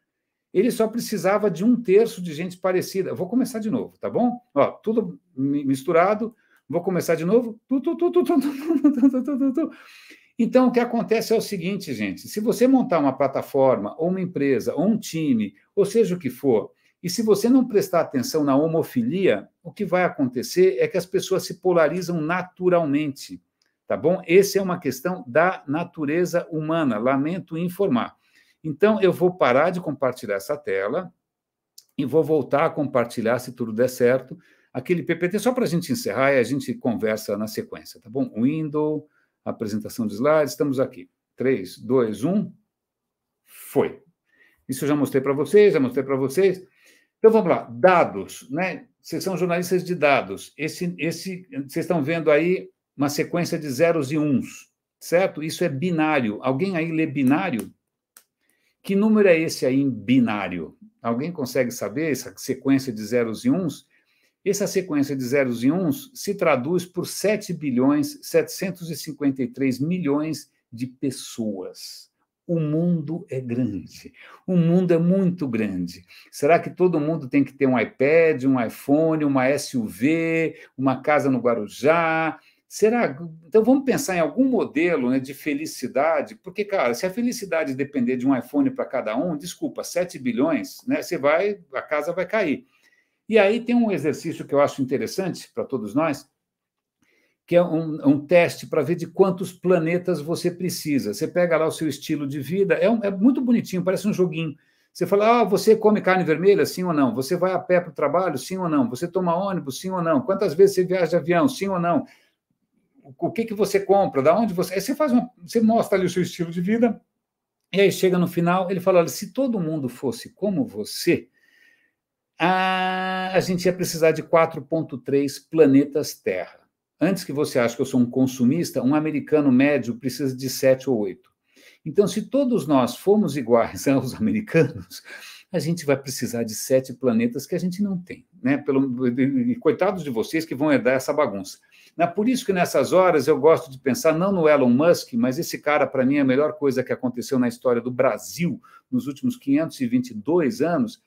Ele só precisava de 1/3 de gente parecida. Eu vou começar de novo, tá bom? Ó, tudo misturado. Vou começar de novo. Então, o que acontece é o seguinte, gente: se você montar uma plataforma, ou uma empresa, ou um time, ou seja o que for, e se você não prestar atenção na homofilia, o que vai acontecer é que as pessoas se polarizam naturalmente, tá bom? Essa é uma questão da natureza humana, lamento informar. Então, eu vou parar de compartilhar essa tela e vou voltar a compartilhar, se tudo der certo, aquele PPT, só para a gente encerrar e a gente conversa na sequência, tá bom? Windows, apresentação de slides, estamos aqui. 3, 2, 1, foi. Isso eu já mostrei para vocês, já mostrei para vocês. Então, vamos lá, dados, né? Vocês são jornalistas de dados. Vocês estão vendo aí uma sequência de zeros e uns, certo? Isso é binário. Alguém aí lê binário? Que número é esse aí em binário? Alguém consegue saber essa sequência de zeros e uns? Essa sequência de zeros e uns se traduz por 7.753.000.000 de pessoas. O mundo é grande. O mundo é muito grande. Será que todo mundo tem que ter um iPad, um iPhone, uma SUV, uma casa no Guarujá? Será? Então, vamos pensar em algum modelo, né, de felicidade, porque, cara, se a felicidade depender de um iPhone para cada um, desculpa, 7 bilhões, né, a casa vai cair. E aí tem um exercício que eu acho interessante para todos nós, que é um teste para ver de quantos planetas você precisa. Você pega lá o seu estilo de vida, é muito bonitinho, parece um joguinho. Você fala, você come carne vermelha, sim ou não? Você vai a pé para o trabalho, sim ou não? Você toma ônibus, sim ou não? Quantas vezes você viaja de avião, sim ou não? O que você compra, da onde você... Aí você mostra ali o seu estilo de vida, e aí chega no final, ele fala, olha, se todo mundo fosse como você, a gente ia precisar de 4,3 planetas Terra. Antes que você ache que eu sou um consumista, um americano médio precisa de 7 ou 8. Então, se todos nós formos iguais aos americanos, a gente vai precisar de 7 planetas que a gente não tem. Né? Coitados de vocês que vão herdar essa bagunça. Por isso que nessas horas eu gosto de pensar não no Elon Musk, mas esse cara, para mim, é a melhor coisa que aconteceu na história do Brasil nos últimos 522 anos,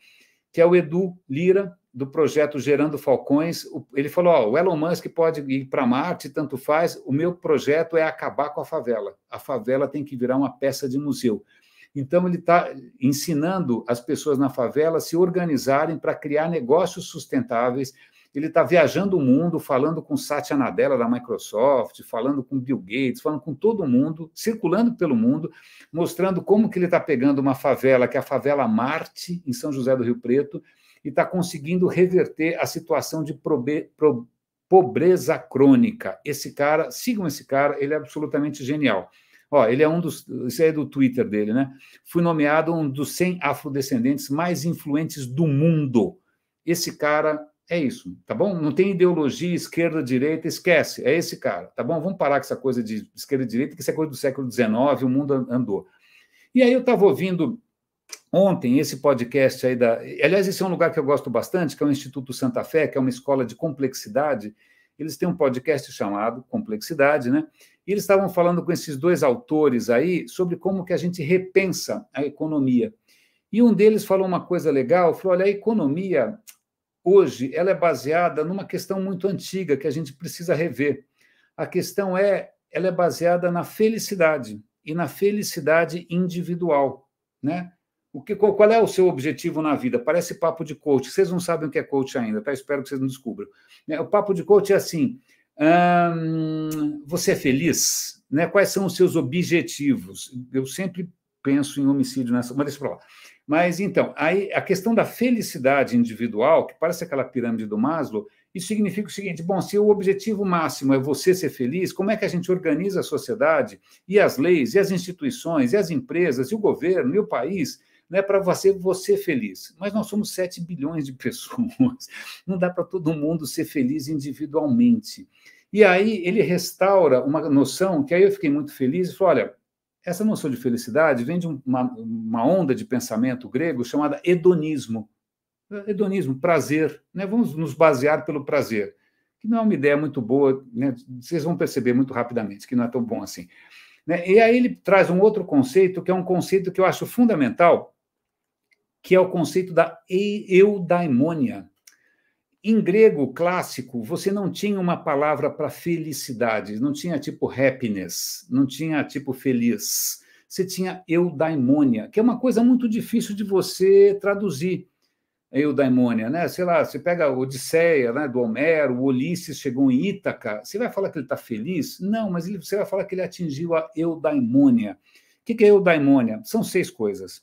que é o Edu Lira, do projeto Gerando Falcões. Ele falou, o Elon Musk pode ir para Marte, tanto faz, o meu projeto é acabar com a favela. A favela tem que virar uma peça de museu. Então, ele está ensinando as pessoas na favela a se organizarem para criar negócios sustentáveis, ele está viajando o mundo, falando com Satya Nadella da Microsoft, falando com Bill Gates, falando com todo mundo, circulando pelo mundo, mostrando como que ele está pegando uma favela, que é a favela Marte, em São José do Rio Preto, e está conseguindo reverter a situação de pobreza crônica. Esse cara, sigam esse cara, ele é absolutamente genial. Ó, ele é isso aí é do Twitter dele, né? Fui nomeado um dos 100 afrodescendentes mais influentes do mundo. Esse cara é isso, tá bom? Não tem ideologia, esquerda, direita, esquece, é esse cara, tá bom? Vamos parar com essa coisa de esquerda e direita, que isso é coisa do século XIX, o mundo andou. E aí eu estava ouvindo ontem esse podcast aí Aliás, esse é um lugar que eu gosto bastante, que é o Instituto Santa Fé, que é uma escola de complexidade. Eles têm um podcast chamado Complexidade, né? E eles estavam falando com esses dois autores aí sobre como que a gente repensa a economia. E um deles falou uma coisa legal, falou, olha, a economia, hoje, ela é baseada numa questão muito antiga que a gente precisa rever. A questão ela é baseada na felicidade, e na felicidade individual, né? Qual é o seu objetivo na vida? Parece papo de coach. Vocês não sabem o que é coach ainda, tá? Espero que vocês não descubram. O papo de coach é assim, você é feliz? Né? Quais são os seus objetivos? Eu sempre penso em homicídio nessa, mas deixa para lá. Mas, então, aí, a questão da felicidade individual, que parece aquela pirâmide do Maslow, isso significa o seguinte, bom, se o objetivo máximo é você ser feliz, como é que a gente organiza a sociedade, e as leis, e as instituições, e as empresas, e o governo, e o país, né, para você feliz? Mas nós somos 7 bilhões de pessoas, não dá para todo mundo ser feliz individualmente. E aí ele restaura uma noção, que aí eu fiquei muito feliz, e falei, olha, essa noção de felicidade vem de uma onda de pensamento grego chamada hedonismo. Hedonismo, prazer, né? Vamos nos basear pelo prazer, que não é uma ideia muito boa, né? Vocês vão perceber muito rapidamente que não é tão bom assim. Né? E aí ele traz um outro conceito, que é um conceito que eu acho fundamental, que é o conceito da eudaimonia. Em grego clássico, você não tinha uma palavra para felicidade, não tinha tipo happiness, não tinha tipo feliz. Você tinha eudaimonia, que é uma coisa muito difícil de você traduzir. Eudaimonia, né? Sei lá, você pega a Odisseia, né, do Homero, o Ulisses chegou em Ítaca, você vai falar que ele está feliz? Não, mas você vai falar que ele atingiu a eudaimonia. O que é eudaimonia? São 6 coisas.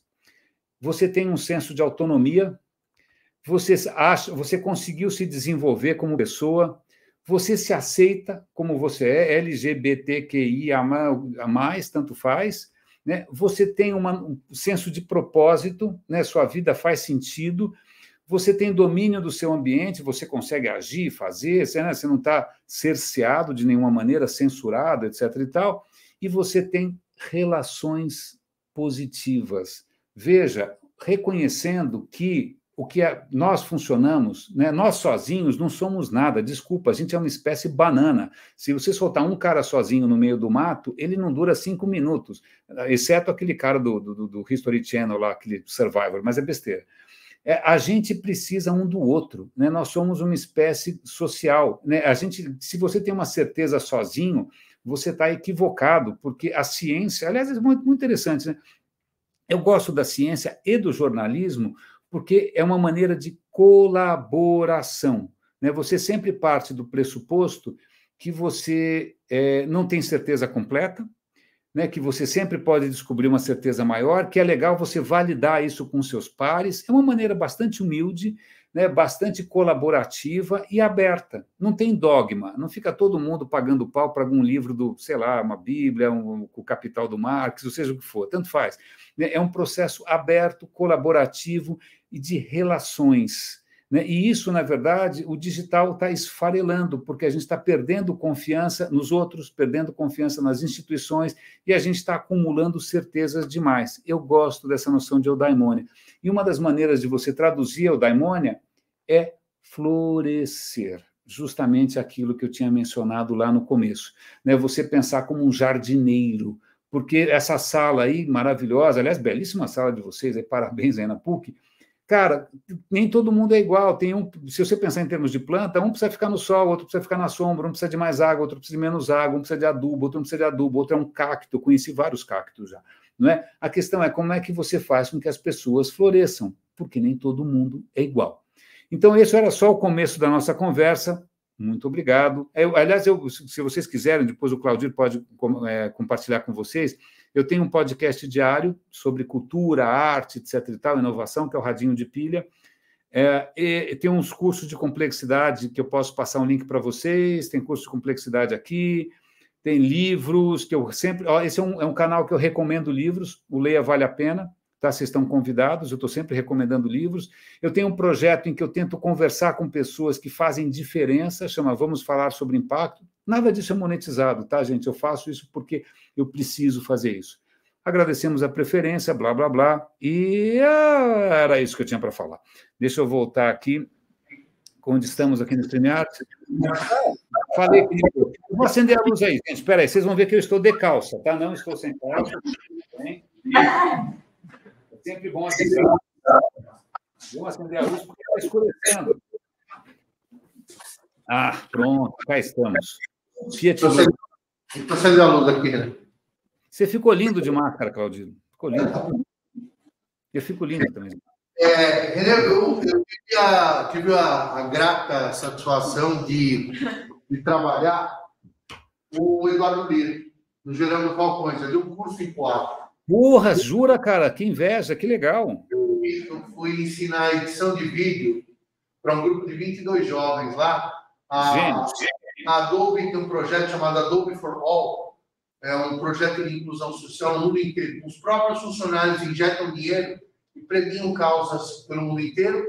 Você tem um senso de autonomia, você conseguiu se desenvolver como pessoa, você se aceita como você é, LGBTQIA+, tanto faz, né? Você tem um senso de propósito, né? Sua vida faz sentido, você tem domínio do seu ambiente, você consegue agir, fazer, você não está cerceado de nenhuma maneira, censurado, etc. e tal, e você tem relações positivas. Veja, reconhecendo que nós funcionamos, né? Nós sozinhos não somos nada, desculpa, a gente é uma espécie banana. Se você soltar um cara sozinho no meio do mato, ele não dura 5 minutos, exceto aquele cara do History Channel lá, aquele Survivor, mas é besteira. A gente precisa um do outro, né? Nós somos uma espécie social, né? Se você tem uma certeza sozinho, você está equivocado, porque a ciência, aliás, é muito, muito interessante, né? Eu gosto da ciência e do jornalismo porque é uma maneira de colaboração, né? Você sempre parte do pressuposto que você não tem certeza completa, né, que você sempre pode descobrir uma certeza maior, que é legal você validar isso com seus pares. É uma maneira bastante humilde, né, bastante colaborativa e aberta. Não tem dogma, não fica todo mundo pagando pau para algum livro do, sei lá, uma Bíblia, o Capital do Marx, ou seja o que for, tanto faz. É um processo aberto, colaborativo e de relações. Né? E isso, na verdade, o digital está esfarelando, porque a gente está perdendo confiança nos outros, perdendo confiança nas instituições, e a gente está acumulando certezas demais. Eu gosto dessa noção de eudaimonia. E uma das maneiras de você traduzir a eudaimonia é florescer, justamente aquilo que eu tinha mencionado lá no começo. Né? Você pensar como um jardineiro, porque essa sala aí, maravilhosa, aliás, belíssima sala de vocês, aí, parabéns aí na PUC. Cara, nem todo mundo é igual. Se você pensar em termos de planta, um precisa ficar no sol, outro precisa ficar na sombra, um precisa de mais água, outro precisa de menos água, um precisa de adubo, outro não precisa de adubo, outro é um cacto. Eu conheci vários cactos já. Não é? A questão é como é que você faz com que as pessoas floresçam, porque nem todo mundo é igual. Então, esse era só o começo da nossa conversa. Muito obrigado. Aliás, se vocês quiserem, depois o Claudio pode compartilhar com vocês, eu tenho um podcast diário sobre cultura, arte, etc. e tal, inovação, que é o Radinho de Pilha. E tem uns cursos de complexidade que eu posso passar um link para vocês, tem curso de complexidade aqui, tem livros que eu sempre... Esse é um canal que eu recomendo livros, o Leia Vale a Pena, tá? Vocês estão convidados, eu estou sempre recomendando livros. Eu tenho um projeto em que eu tento conversar com pessoas que fazem diferença, chama Vamos Falar sobre Impacto. Nada disso é monetizado, tá, gente? Eu faço isso porque eu preciso fazer isso. Agradecemos a preferência, blá, blá, blá, e era isso que eu tinha para falar. Deixa eu voltar aqui, onde estamos aqui no StreamYard. Falei que... Vou acender a luz aí, gente. Espera aí, vocês vão ver que eu estou de calça, tá? Não estou sem calça. É sempre bom acender a luz. Vamos acender a luz porque está escurecendo. Pronto, cá estamos. Fiat. Estou acendendo a luz aqui, né? Você ficou lindo de máscara, Claudino. Ficou lindo. Eu fico lindo também. Eu tive a grata satisfação de trabalhar com o Eduardo Lira, no Gerando Falcões. Eu dei um curso em Coab. Porra, jura, cara? Que inveja, que legal. Eu fui ensinar edição de vídeo para um grupo de 22 jovens lá. A Adobe tem um projeto chamado Adobe for All. É um projeto de inclusão social no mundo inteiro. Os próprios funcionários injetam dinheiro e premiam causas pelo mundo inteiro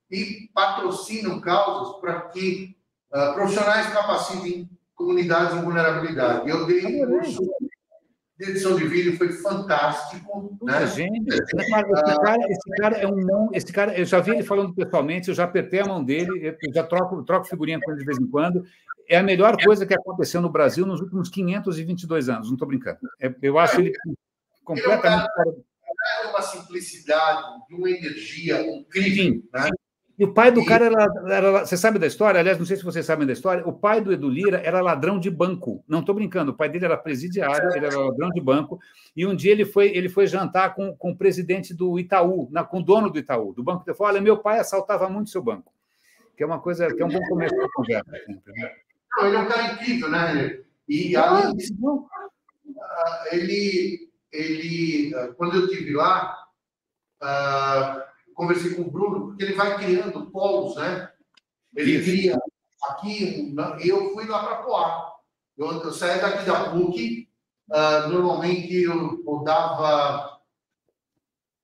e patrocinam causas para que profissionais capacitem comunidades em vulnerabilidade. Eu dei um curso de edição de vídeo, foi fantástico. Né? Gente, esse cara é um não. Esse cara, eu já vi ele falando pessoalmente, eu já apertei a mão dele, eu já troco figurinha com ele de vez em quando. É a melhor coisa que aconteceu no Brasil nos últimos 522 anos, não estou brincando. Eu acho ele completamente... É uma simplicidade, uma energia incrível. Né? E o pai do cara era... Você sabe da história? Aliás, não sei se vocês sabem da história. O pai do Edu Lira era ladrão de banco. Não estou brincando. O pai dele era presidiário, ele era ladrão de banco. E um dia ele foi jantar com o presidente do Itaú, com o dono do Itaú, do banco. Ele falou: olha, meu pai assaltava muito seu banco. Que é uma coisa, que é um bom começo da conversa. Sempre, né? Não, ele é um cara incrível, né? E além disso, ele, quando eu estive lá, conversei com o Bruno, porque ele vai criando polos, né? Ele cria aqui, eu fui lá para Poá. Eu saí daqui da PUC, normalmente eu rodava,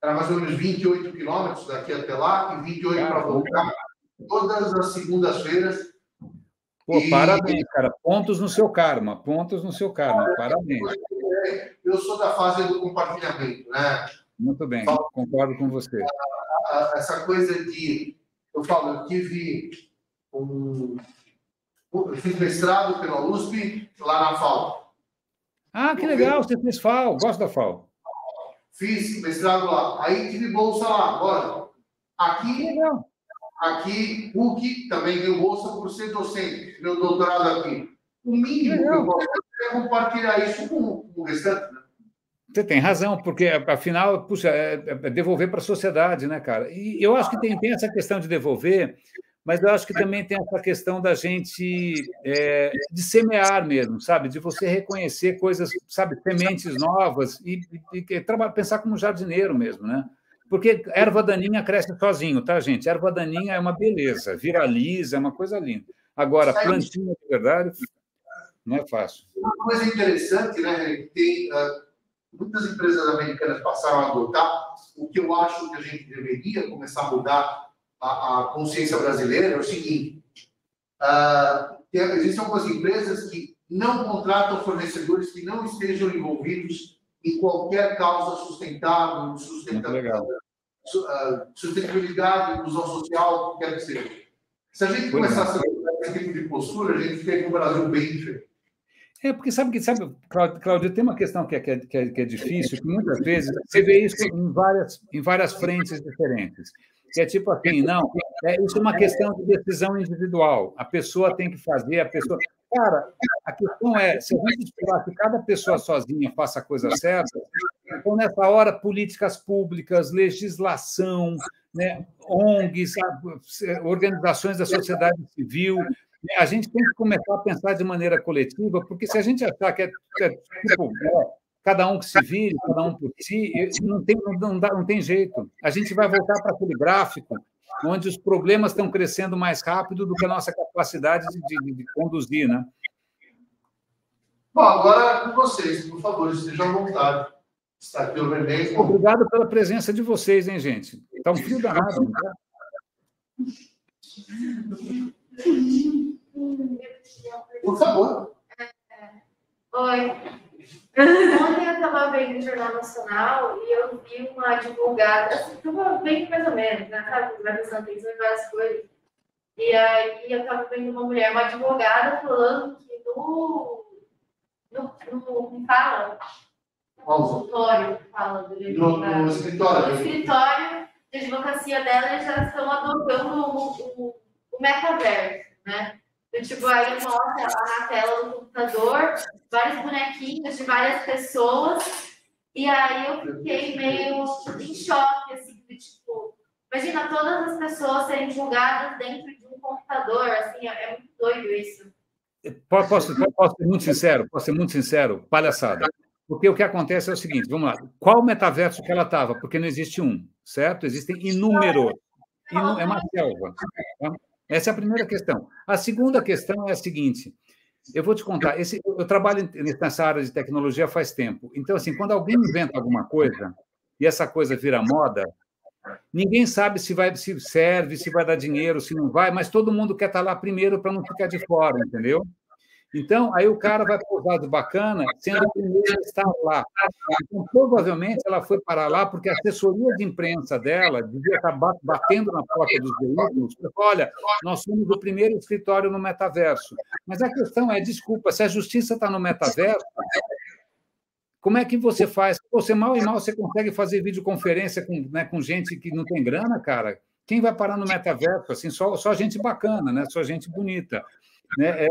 era mais ou menos 28 quilômetros daqui até lá, e 28 para voltar, todas as segundas-feiras. Pô, parabéns, cara. Pontos no seu karma. Pontos no seu karma. Parabéns. Eu sou da fase do compartilhamento, né? Muito bem, concordo com você. Essa coisa de... Eu fiz mestrado pela USP, lá na FAO. Que legal, você fez FAO. Gosto da FAO. Fiz mestrado lá. Aí tive bolsa lá. Agora, aqui, PUC, também deu bolsa por ser docente, meu doutorado aqui. O mínimo que eu posso fazer é compartilhar isso com o restante. Né? Você tem razão, porque, afinal, puxa, é devolver para a sociedade, né, cara? E eu acho que tem essa questão de devolver, mas eu acho que também tem essa questão da gente de semear mesmo, sabe? De você reconhecer coisas, sabe, sementes novas e pensar como jardineiro mesmo, né? Porque erva daninha cresce sozinho, tá, gente? Erva daninha é uma beleza, viraliza, é uma coisa linda. Agora, plantinha de verdade não é fácil. Uma coisa interessante, né? Tem muitas empresas americanas passaram a adotar. O que eu acho que a gente deveria começar a mudar a consciência brasileira é o seguinte: existem algumas empresas que não contratam fornecedores que não estejam envolvidos em qualquer causa sustentável, sustentabilidade, inclusão social, quer que seja. Se a gente começasse a ter esse tipo de postura, a gente teria um Brasil bem diferente. Porque sabe, Cláudio, tem uma questão que é difícil, que muitas vezes você vê isso em várias frentes diferentes. Que é tipo assim, não, isso é uma questão de decisão individual. A pessoa tem que fazer, a pessoa... Cara, a questão é, se a gente esperar que cada pessoa sozinha faça a coisa certa, Então, nessa hora, políticas públicas, legislação, né, ONGs, organizações da sociedade civil, a gente tem que começar a pensar de maneira coletiva, porque se a gente achar que tipo, cada um que se vire, cada um por si, não tem jeito. A gente vai voltar para aquele gráfico onde os problemas estão crescendo mais rápido do que a nossa capacidade de conduzir, né? Bom, agora é com vocês, por favor, estejam à vontade. Está aqui o René. Obrigado pela presença de vocês, hein, gente? Está um frio danado, não tá? Por favor. Oi. Ontem eu estava vendo o Jornal Nacional e eu vi uma advogada, estava bem mais ou menos, né? Sabe? Vai prestando atenção em várias coisas. E aí eu estava vendo uma mulher, uma advogada, falando que no escritório de advocacia dela, eles já estão adotando o metaverso, né? Tipo, aí mostra na tela do computador vários bonequinhos de várias pessoas, e aí eu fiquei meio em choque, assim, tipo, imagina todas as pessoas serem julgadas dentro de um computador, assim, é muito doido isso. Posso ser muito sincero? Posso ser muito sincero? Palhaçada. Porque o que acontece é o seguinte, vamos lá, qual metaverso que ela estava? Porque não existe um, certo? Existem inúmeros. É uma selva. Tá? Essa é a primeira questão. A segunda questão é a seguinte, eu vou te contar, eu trabalho nessa área de tecnologia faz tempo, então, assim, quando alguém inventa alguma coisa, e essa coisa vira moda, ninguém sabe se serve, se vai dar dinheiro, se não vai, mas todo mundo quer estar lá primeiro para não ficar de fora, entendeu? Então, aí o cara vai pousar de bacana, sendo o primeiro a estar lá. Então, provavelmente, ela foi parar lá porque a assessoria de imprensa dela devia estar batendo na porta dos veículos. Olha, nós somos o primeiro escritório no metaverso. Mas a questão é, desculpa, se a justiça está no metaverso, como é que você faz? Você mal e mal você consegue fazer videoconferência com gente que não tem grana, cara? Quem vai parar no metaverso? Assim, só gente bacana, né? Só gente bonita. Né?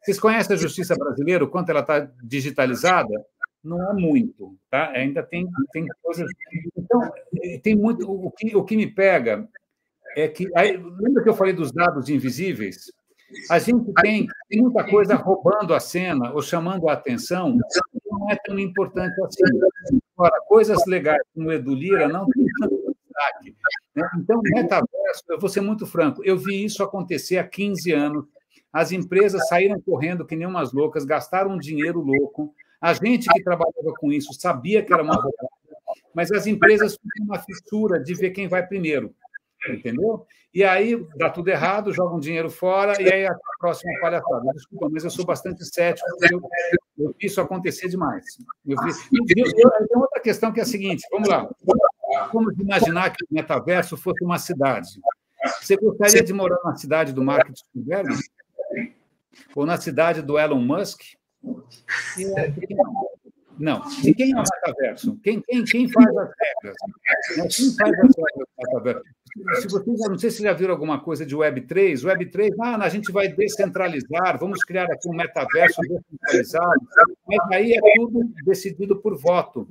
Vocês conhecem a justiça brasileira, o quanto ela está digitalizada? Não é muito, tá? Ainda tem coisas... Então, tem muito... O que me pega é que... lembra que eu falei dos dados invisíveis? A gente tem muita coisa roubando a cena ou chamando a atenção, não é tão importante assim. Agora, coisas legais como o Edu Lira não tem tanto destaque. Né? Então, metaverso, eu vou ser muito franco, eu vi isso acontecer há 15 anos. As empresas saíram correndo que nem umas loucas, gastaram um dinheiro louco. A gente que trabalhava com isso sabia que era uma roubada, mas as empresas têm uma fissura de ver quem vai primeiro, entendeu? E aí dá tudo errado, jogam dinheiro fora, e aí a próxima palhaçada. Desculpa, mas eu sou bastante cético, porque eu vi isso acontecer demais. E tem outra questão que é a seguinte, vamos lá. Vamos imaginar que o metaverso fosse uma cidade. Você gostaria de morar na cidade do Mark Zuckerberg? Ou na cidade do Elon Musk? Não. E quem é o metaverso? Quem faz as regras? Quem faz as regras do metaverso? Se vocês, não sei se já viram alguma coisa de Web3, a gente vai descentralizar, vamos criar aqui um metaverso descentralizado, mas aí é tudo decidido por voto.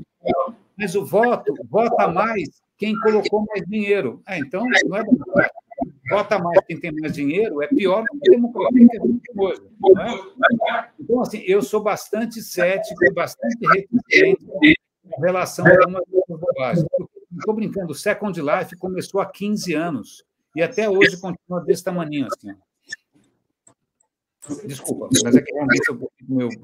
Mas o voto, vota mais quem colocou mais dinheiro. Então, não é democrático. Vota mais quem tem mais dinheiro, é pior do que democracia, que é muita coisa. Não é? Então, assim, eu sou bastante cético e bastante reticente em relação a algumas bobagens. Estou brincando, o Second Life começou há 15 anos e até hoje continua desse tamanho. Assim. Desculpa, mas é que realmente eu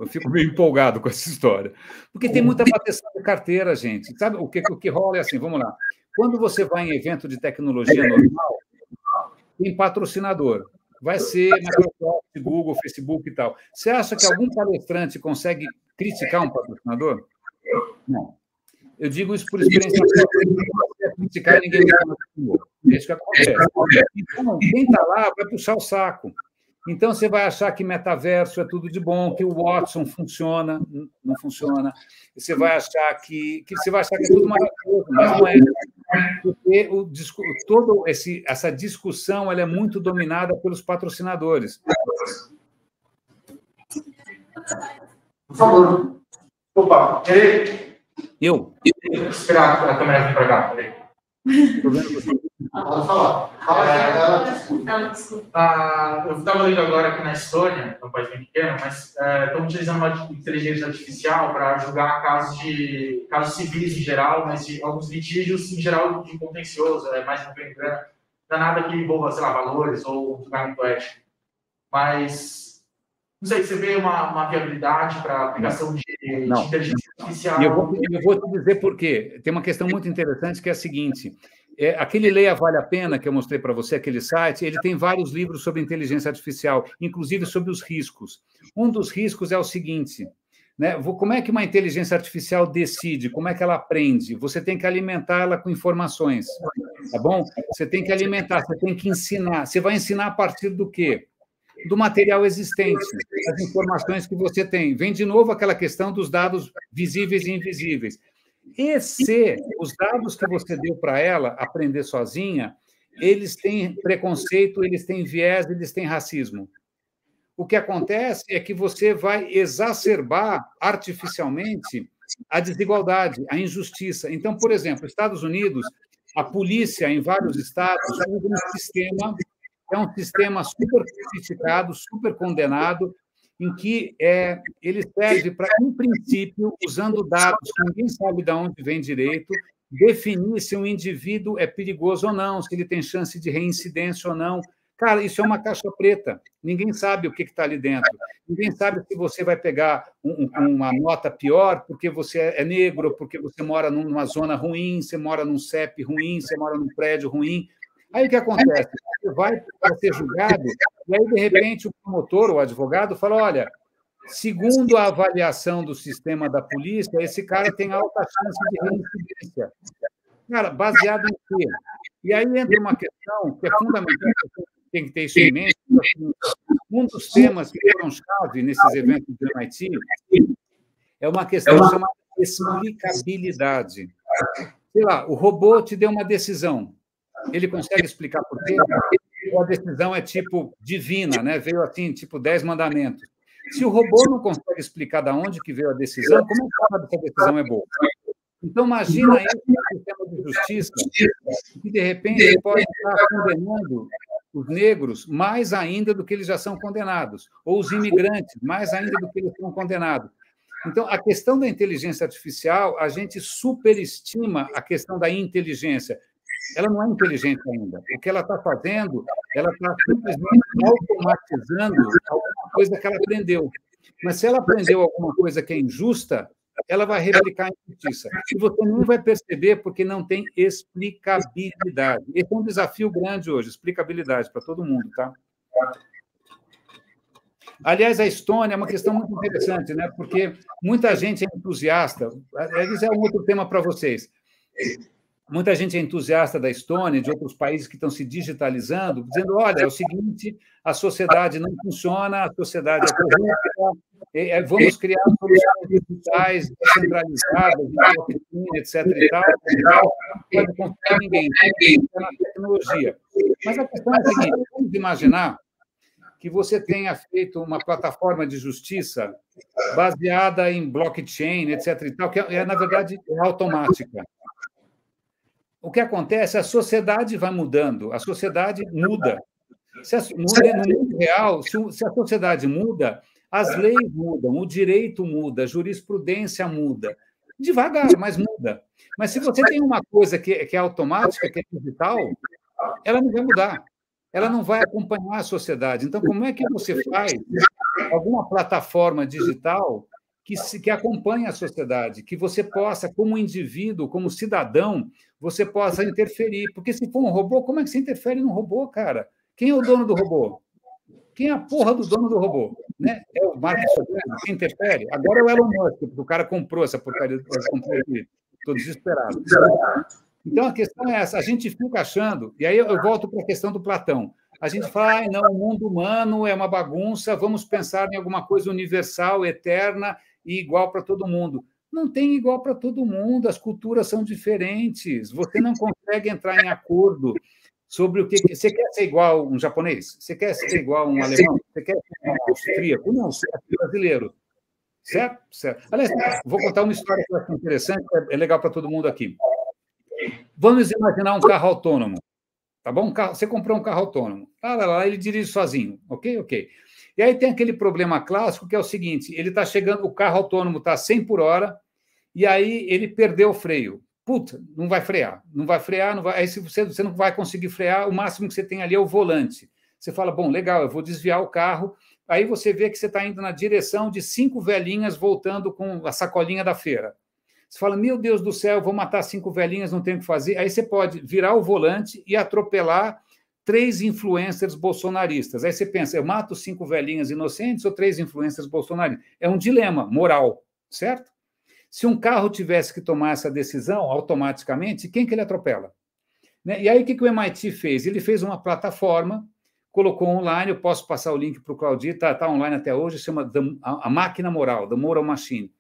fico meio empolgado com essa história. Porque tem muita bateção de carteira, gente. Sabe o que rola é assim, vamos lá. Quando você vai em evento de tecnologia normal, tem patrocinador. Vai ser Microsoft, Google, Facebook e tal. Você acha que algum palestrante consegue criticar um patrocinador? Não. Eu digo isso por experiência própria. Criticar ninguém me é isso que acontece. Então, quem está lá vai puxar o saco. Então, você vai achar que metaverso é tudo de bom, que o Watson funciona, não funciona. Você vai achar que é tudo maravilhoso, mas não é. Porque toda essa discussão ela é muito dominada pelos patrocinadores. Por favor. Opa, Eu? Esperar a câmera vir para cá, peraí. Pode falar. Eu estava lendo agora aqui na Estônia, é um país bem pequeno, mas estão utilizando uma inteligência artificial para julgar casos civis em geral, mas de alguns litígios em geral de contencioso, mais não tem nada que envolva, sei lá, valores ou julgamento ético. Mas, não sei, você vê uma viabilidade para a aplicação de inteligência artificial? Eu vou te dizer por quê. Tem uma questão muito interessante que é a seguinte. Aquele Leia Vale a Pena, que eu mostrei para você, aquele site, ele tem vários livros sobre inteligência artificial, inclusive sobre os riscos. Um dos riscos é o seguinte, né? Como é que uma inteligência artificial decide? Como é que ela aprende? Você tem que alimentá-la com informações, tá bom? Você tem que alimentar, você tem que ensinar. Você vai ensinar a partir do quê? Do material existente, das informações que você tem. Vem de novo aquela questão dos dados visíveis e invisíveis. E se os dados que você deu para ela aprender sozinha, eles têm preconceito, eles têm viés, eles têm racismo. O que acontece é que você vai exacerbar artificialmente a desigualdade, a injustiça. Então, por exemplo, Estados Unidos, a polícia em vários estados usa um sistema, é um sistema super sofisticado, super condenado, em que ele serve para, em princípio, usando dados que ninguém sabe de onde vem direito, definir se um indivíduo é perigoso ou não, se ele tem chance de reincidência ou não. Cara, isso é uma caixa preta. Ninguém sabe o que está ali dentro. Ninguém sabe se você vai pegar uma nota pior porque você é negro, porque você mora numa zona ruim, você mora num CEP ruim, você mora num prédio ruim. Aí o que acontece? Você vai para ser julgado, e aí, de repente, o promotor, o advogado, fala: olha, segundo a avaliação do sistema da polícia, esse cara tem alta chance de reincidência. Cara, baseado em quê? E aí entra uma questão que é fundamental, tem que ter isso em mente. Um dos temas que foram chave nesses eventos do MIT é uma questão chamada explicabilidade. Sei lá, o robô te deu uma decisão. Ele consegue explicar por quê? A decisão é tipo divina, né? Veio assim, tipo 10 mandamentos. Se o robô não consegue explicar de onde que veio a decisão, como é que sabe se a decisão é boa? Então, imagina isso no sistema de justiça, que, de repente, ele pode estar condenando os negros mais ainda do que eles já são condenados, ou os imigrantes mais ainda do que eles são condenados. Então, a questão da inteligência artificial, a gente superestima a questão da inteligência. Ela não é inteligente ainda. O que ela está fazendo, ela está simplesmente automatizando alguma coisa que ela aprendeu. Mas se ela aprendeu alguma coisa que é injusta, ela vai replicar a injustiça. E você nem vai perceber porque não tem explicabilidade. Esse é um desafio grande hoje, explicabilidade para todo mundo, tá? Aliás, a Estônia é uma questão muito interessante, né? Porque muita gente é entusiasta. Esse é um outro tema para vocês. Muita gente é entusiasta da Estônia, de outros países que estão se digitalizando, dizendo: olha, é o seguinte, a sociedade não funciona, a sociedade é corrupta, vamos criar soluções digitais descentralizadas, etc. e tal, não pode confiar em ninguém, na tecnologia. Mas a questão é a seguinte: vamos imaginar que você tenha feito uma plataforma de justiça baseada em blockchain, etc. e tal, que na verdade, é automática. O que acontece? A sociedade vai mudando, a sociedade muda. No mundo real, se a sociedade muda, as leis mudam, o direito muda, a jurisprudência muda. Devagar, mas muda. Mas se você tem uma coisa que é automática, que é digital, ela não vai mudar. Ela não vai acompanhar a sociedade. Então, como é que você faz alguma plataforma digital que acompanhe a sociedade, que você possa, como indivíduo, como cidadão, você possa interferir? Porque se for um robô, como é que você interfere num robô, cara? Quem é o dono do robô? Quem é a porra do dono do robô? Né? É o Mark Zuckerberg que interfere? Agora é o Elon Musk, porque o cara comprou essa porcaria. Estou desesperado. Então, a questão é essa. A gente fica achando, e aí eu volto para a questão do Platão. A gente fala: não, o mundo humano é uma bagunça, vamos pensar em alguma coisa universal, eterna e igual para todo mundo. Não tem igual para todo mundo, as culturas são diferentes, você não consegue entrar em acordo sobre o que... Você quer ser igual um japonês? Você quer ser igual um alemão? Você quer ser um austríaco? Não, você é brasileiro. Certo? Certo. Aliás, vou contar uma história que eu acho interessante, é legal para todo mundo aqui. Vamos imaginar um carro autônomo, tá bom? Você comprou um carro autônomo, ele dirige sozinho, ok? Ok. E aí tem aquele problema clássico que é o seguinte, ele está chegando, o carro autônomo está a 100 por hora, e aí ele perdeu o freio. Puta, não vai frear, não vai. Aí você não vai conseguir frear, o máximo que você tem ali é o volante. Você fala, bom, legal, eu vou desviar o carro. Aí você vê que você está indo na direção de 5 velhinhas voltando com a sacolinha da feira. Você fala, meu Deus do céu, vou matar 5 velhinhas, não tenho o que fazer. Aí você pode virar o volante e atropelar 3 influencers bolsonaristas. Aí você pensa, eu mato 5 velhinhas inocentes ou 3 influencers bolsonaristas? É um dilema moral, certo? Se um carro tivesse que tomar essa decisão automaticamente, quem que ele atropela? Né? E aí, o que o MIT fez? Ele fez uma plataforma, colocou online, eu posso passar o link para o Claudio, está online até hoje, chama a máquina moral, The Moral Machine.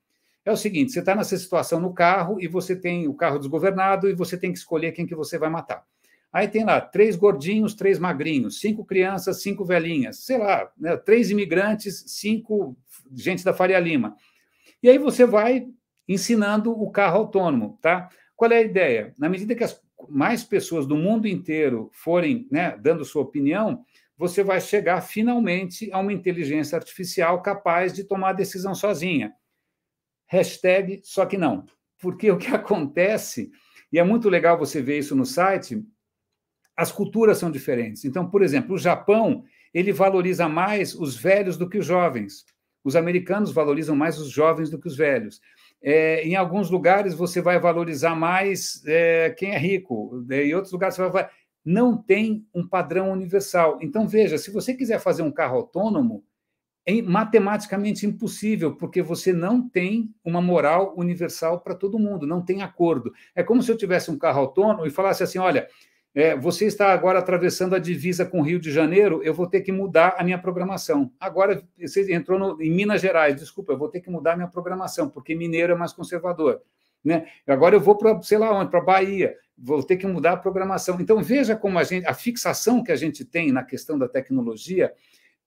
É o seguinte, você está nessa situação no carro e você tem o carro desgovernado e você tem que escolher quem que você vai matar. Aí tem lá 3 gordinhos, 3 magrinhos, 5 crianças, 5 velhinhas, sei lá, né, 3 imigrantes, 5 gente da Faria Lima. E aí você vai ensinando o carro autônomo, tá? Qual é a ideia? Na medida que mais pessoas do mundo inteiro forem, né, dando sua opinião, você vai chegar finalmente a uma inteligência artificial capaz de tomar a decisão sozinha. Hashtag só que não. Porque o que acontece, e é muito legal você ver isso no site, as culturas são diferentes. Então, por exemplo, o Japão, ele valoriza mais os velhos do que os jovens. Os americanos valorizam mais os jovens do que os velhos. Em alguns lugares, você vai valorizar mais quem é rico. Em outros lugares, você vai... Não tem um padrão universal. Então, veja, se você quiser fazer um carro autônomo, é matematicamente impossível, porque você não tem uma moral universal para todo mundo, não tem acordo. É como se eu tivesse um carro autônomo e falasse assim, olha, você está agora atravessando a divisa com o Rio de Janeiro, eu vou ter que mudar a minha programação. Agora, você entrou em Minas Gerais, desculpa, eu vou ter que mudar a minha programação, porque mineiro é mais conservador. Né? Agora eu vou para, sei lá onde, para Bahia, vou ter que mudar a programação. Então, veja como a fixação que a gente tem na questão da tecnologia,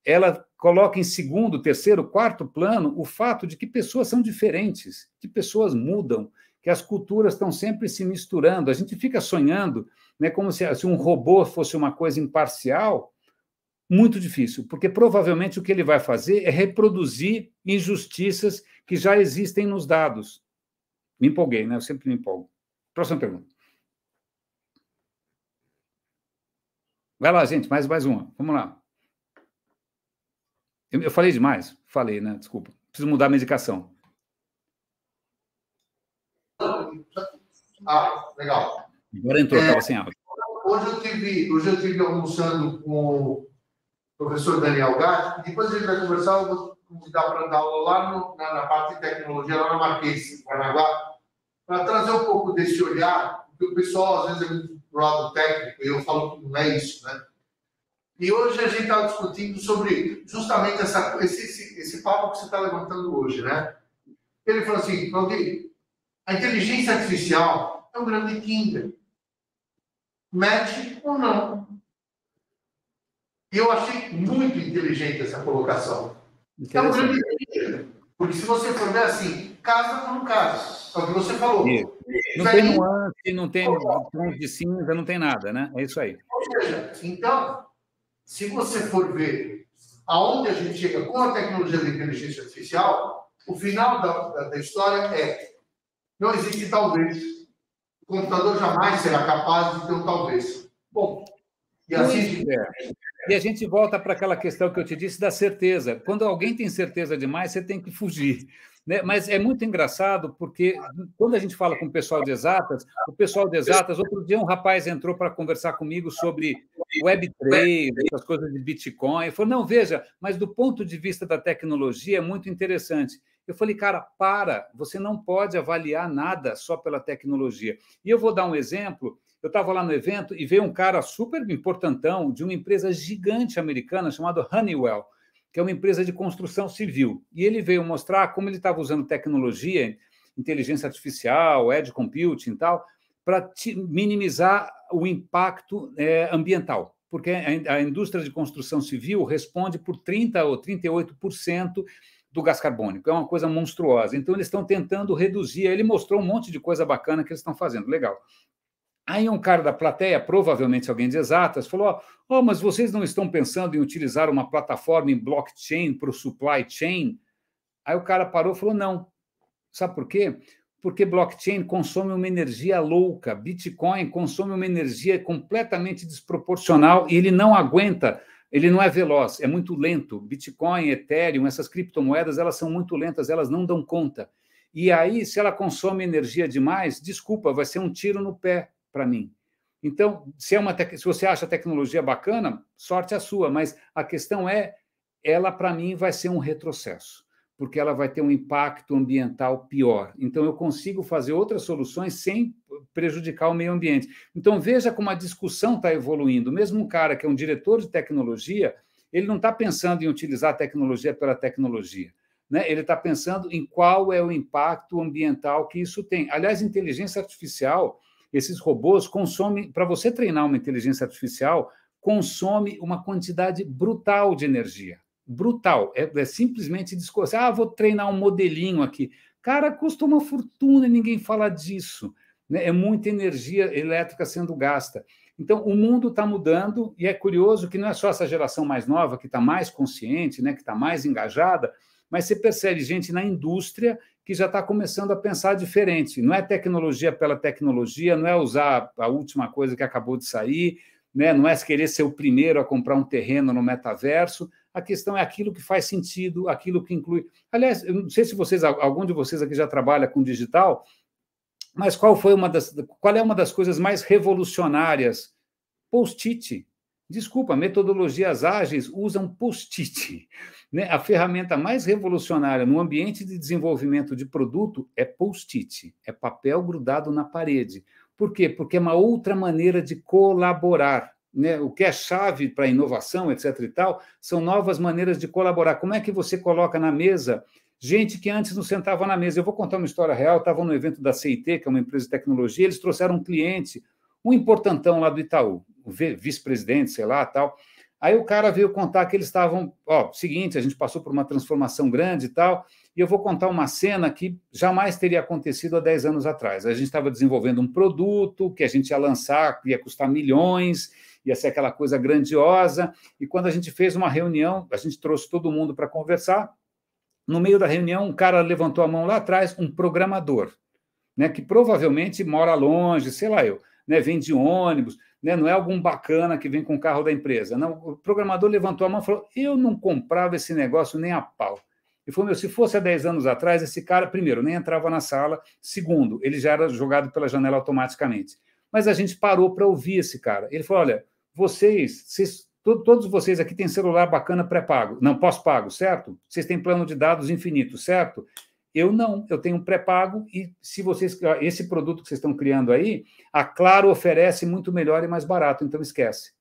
ela coloca em segundo, terceiro, quarto plano o fato de que pessoas são diferentes, que pessoas mudam, que as culturas estão sempre se misturando. A gente fica sonhando, né, como se um robô fosse uma coisa imparcial, muito difícil, porque provavelmente o que ele vai fazer é reproduzir injustiças que já existem nos dados. Me empolguei, né? Eu sempre me empolgo. Próxima pergunta. Vai lá, gente, mais uma. Vamos lá. Eu falei demais? Falei, né? Desculpa. Preciso mudar a medicação. Legal. Agora entrou, estava sem áudio. Hoje eu tive almoçando com o professor Daniel Gatti, depois a gente vai conversar, eu vou convidar para dar aula lá na parte de tecnologia, lá na Marquês, em Paranaguá, para trazer um pouco desse olhar, porque o pessoal, às vezes, é muito pro lado técnico, e eu falo que não é isso, né? E hoje a gente está discutindo sobre justamente esse papo que você está levantando hoje, né? Ele falou assim, Claudio, a inteligência artificial é um grande Tinder. Match ou não? E eu achei muito inteligente essa colocação. É um grande Tinder. Porque se você for ver assim, casa ou não casa? É o que você falou. Não tem nuance, não tem tons de cinza, não tem nada, né? É isso aí. Ou seja, então, se você for ver aonde a gente chega com a tecnologia da inteligência artificial, o final da história é: não existe talvez. O computador jamais será capaz de ter um talvez. Bom, e assim. E a gente volta para aquela questão que eu te disse da certeza. Quando alguém tem certeza demais, você tem que fugir. Né? Mas é muito engraçado, porque quando a gente fala com o pessoal de exatas, outro dia um rapaz entrou para conversar comigo sobre Web3, essas coisas de Bitcoin. Ele falou, não, veja, mas do ponto de vista da tecnologia é muito interessante. Eu falei, cara, você não pode avaliar nada só pela tecnologia. E eu vou dar um exemplo. Eu estava lá no evento e veio um cara super importantão de uma empresa gigante americana chamada Honeywell, que é uma empresa de construção civil. E ele veio mostrar como ele estava usando tecnologia, inteligência artificial, edge computing e tal, para minimizar o impacto ambiental. Porque a indústria de construção civil responde por 30% ou 38% do gás carbônico. É uma coisa monstruosa. Então, eles estão tentando reduzir. Ele mostrou um monte de coisa bacana que eles estão fazendo. Legal. Aí um cara da plateia, provavelmente alguém de exatas, falou, mas vocês não estão pensando em utilizar uma plataforma em blockchain para o supply chain? Aí o cara parou e falou, não. Sabe por quê? Porque blockchain consome uma energia louca, Bitcoin consome uma energia completamente desproporcional e ele não aguenta, ele não é veloz, é muito lento. Bitcoin, Ethereum, essas criptomoedas, elas são muito lentas, elas não dão conta. E aí, se ela consome energia demais, desculpa, vai ser um tiro no pé para mim. Então, se você acha a tecnologia bacana, sorte a sua, mas a questão é, ela, para mim, vai ser um retrocesso, porque ela vai ter um impacto ambiental pior. Então, eu consigo fazer outras soluções sem prejudicar o meio ambiente. Então, veja como a discussão está evoluindo. Mesmo um cara que é um diretor de tecnologia, ele não está pensando em utilizar a tecnologia pela tecnologia, né? Ele está pensando em qual é o impacto ambiental que isso tem. Aliás, inteligência artificial, esses robôs consomem, para você treinar uma inteligência artificial, consome uma quantidade brutal de energia. Brutal. É simplesmente discurso. Vou treinar um modelinho aqui. Cara, custa uma fortuna e ninguém fala disso, né? É muita energia elétrica sendo gasta. Então, o mundo está mudando e é curioso que não é só essa geração mais nova que está mais consciente, né, que está mais engajada, mas você percebe gente na indústria que já está começando a pensar diferente. Não é tecnologia pela tecnologia, não é usar a última coisa que acabou de sair, né? Não é querer ser o primeiro a comprar um terreno no metaverso. A questão é aquilo que faz sentido, aquilo que inclui... Aliás, eu não sei se algum de vocês aqui já trabalha com digital, mas qual é uma das coisas mais revolucionárias? Post-it. Desculpa, metodologias ágeis usam post-it, né? A ferramenta mais revolucionária no ambiente de desenvolvimento de produto é post-it, é papel grudado na parede. Por quê? Porque é uma outra maneira de colaborar, né? O que é chave para a inovação, etc. e tal, são novas maneiras de colaborar. Como é que você coloca na mesa gente que antes não sentava na mesa? Eu vou contar uma história real. Eu estava no evento da CIT, que é uma empresa de tecnologia, eles trouxeram um cliente, um importantão lá do Itaú, o vice-presidente, sei lá, tal. Aí o cara veio contar que eles estavam, seguinte, a gente passou por uma transformação grande e tal, e eu vou contar uma cena que jamais teria acontecido há 10 anos atrás. A gente estava desenvolvendo um produto que a gente ia lançar, que ia custar milhões, ia ser aquela coisa grandiosa, e quando a gente fez uma reunião, a gente trouxe todo mundo para conversar, no meio da reunião, um cara levantou a mão lá atrás, um programador, né, que provavelmente mora longe, sei lá eu, né, vem de ônibus, né, não é algum bacana que vem com o carro da empresa. Não, o programador levantou a mão e falou, eu não comprava esse negócio nem a pau. Ele falou, se fosse há 10 anos atrás, esse cara, primeiro, nem entrava na sala, segundo, ele já era jogado pela janela automaticamente. Mas a gente parou para ouvir esse cara. Ele falou, olha, todos vocês aqui têm celular bacana pré-pago, não, pós-pago, certo? Vocês têm plano de dados infinito, certo? Eu não, eu tenho um pré-pago e se esse produto que vocês estão criando aí, a Claro oferece muito melhor e mais barato, então esquece.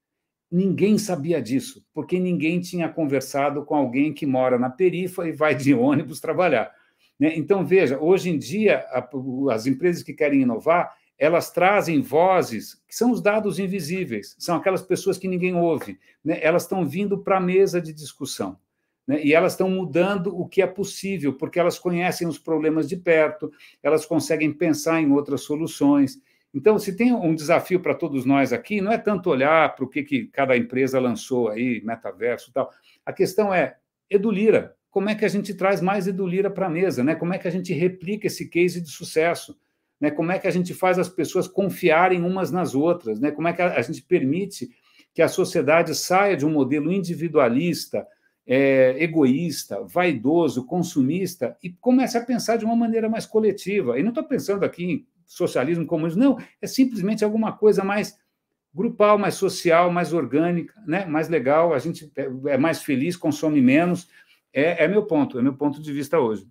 Ninguém sabia disso, porque ninguém tinha conversado com alguém que mora na perifa e vai de ônibus trabalhar, né? Então, veja, hoje em dia, as empresas que querem inovar, elas trazem vozes que são os dados invisíveis, são aquelas pessoas que ninguém ouve, né? Elas estão vindo para a mesa de discussão, né? E elas estão mudando o que é possível, porque elas conhecem os problemas de perto, elas conseguem pensar em outras soluções. Então, se tem um desafio para todos nós aqui, não é tanto olhar para o que cada empresa lançou aí, metaverso e tal. A questão é, EduLira, como é que a gente traz mais EduLira para a mesa, né? Como é que a gente replica esse case de sucesso? Né? Como é que a gente faz as pessoas confiarem umas nas outras? Né? Como é que a gente permite que a sociedade saia de um modelo individualista, egoísta, vaidoso, consumista, e comece a pensar de uma maneira mais coletiva. E não estou pensando aqui em socialismo, comunismo, não, é simplesmente alguma coisa mais grupal, mais social, mais orgânica, né? Mais legal, a gente é mais feliz, consome menos. É meu ponto de vista hoje.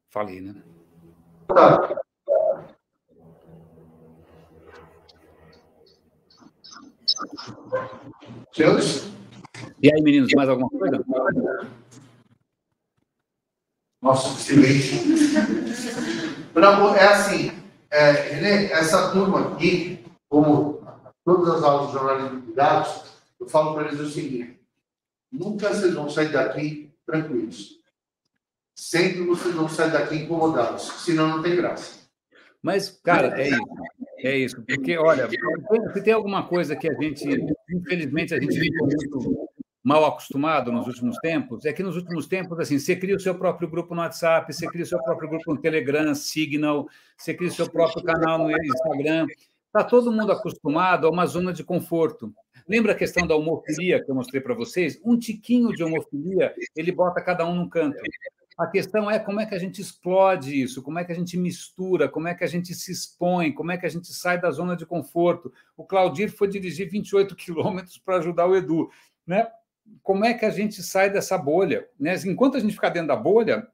Falei, né? Tá. Senhores? E aí, meninos, mais alguma coisa? Nossa, silêncio. Não, é assim, Renê, essa turma aqui, como todas as aulas de jornalismo de dados, eu falo para eles o seguinte, nunca vocês vão sair daqui tranquilos. Sempre vocês vão sair daqui incomodados, senão não tem graça. Mas, cara, é isso. Porque, olha, se tem alguma coisa que a gente, infelizmente, a gente ficou muito mal acostumado nos últimos tempos, é que nos últimos tempos, assim, você cria o seu próprio grupo no WhatsApp, você cria o seu próprio grupo no Telegram, Signal, você cria o seu próprio canal no Instagram. Está todo mundo acostumado a uma zona de conforto. Lembra a questão da homofilia que eu mostrei para vocês? Um tiquinho de homofilia, ele bota cada um num canto. A questão é como é que a gente explode isso, como é que a gente mistura, como é que a gente se expõe, como é que a gente sai da zona de conforto. O Claudir foi dirigir 28 quilômetros para ajudar o Edu, né? Como é que a gente sai dessa bolha, né? Enquanto a gente ficar dentro da bolha,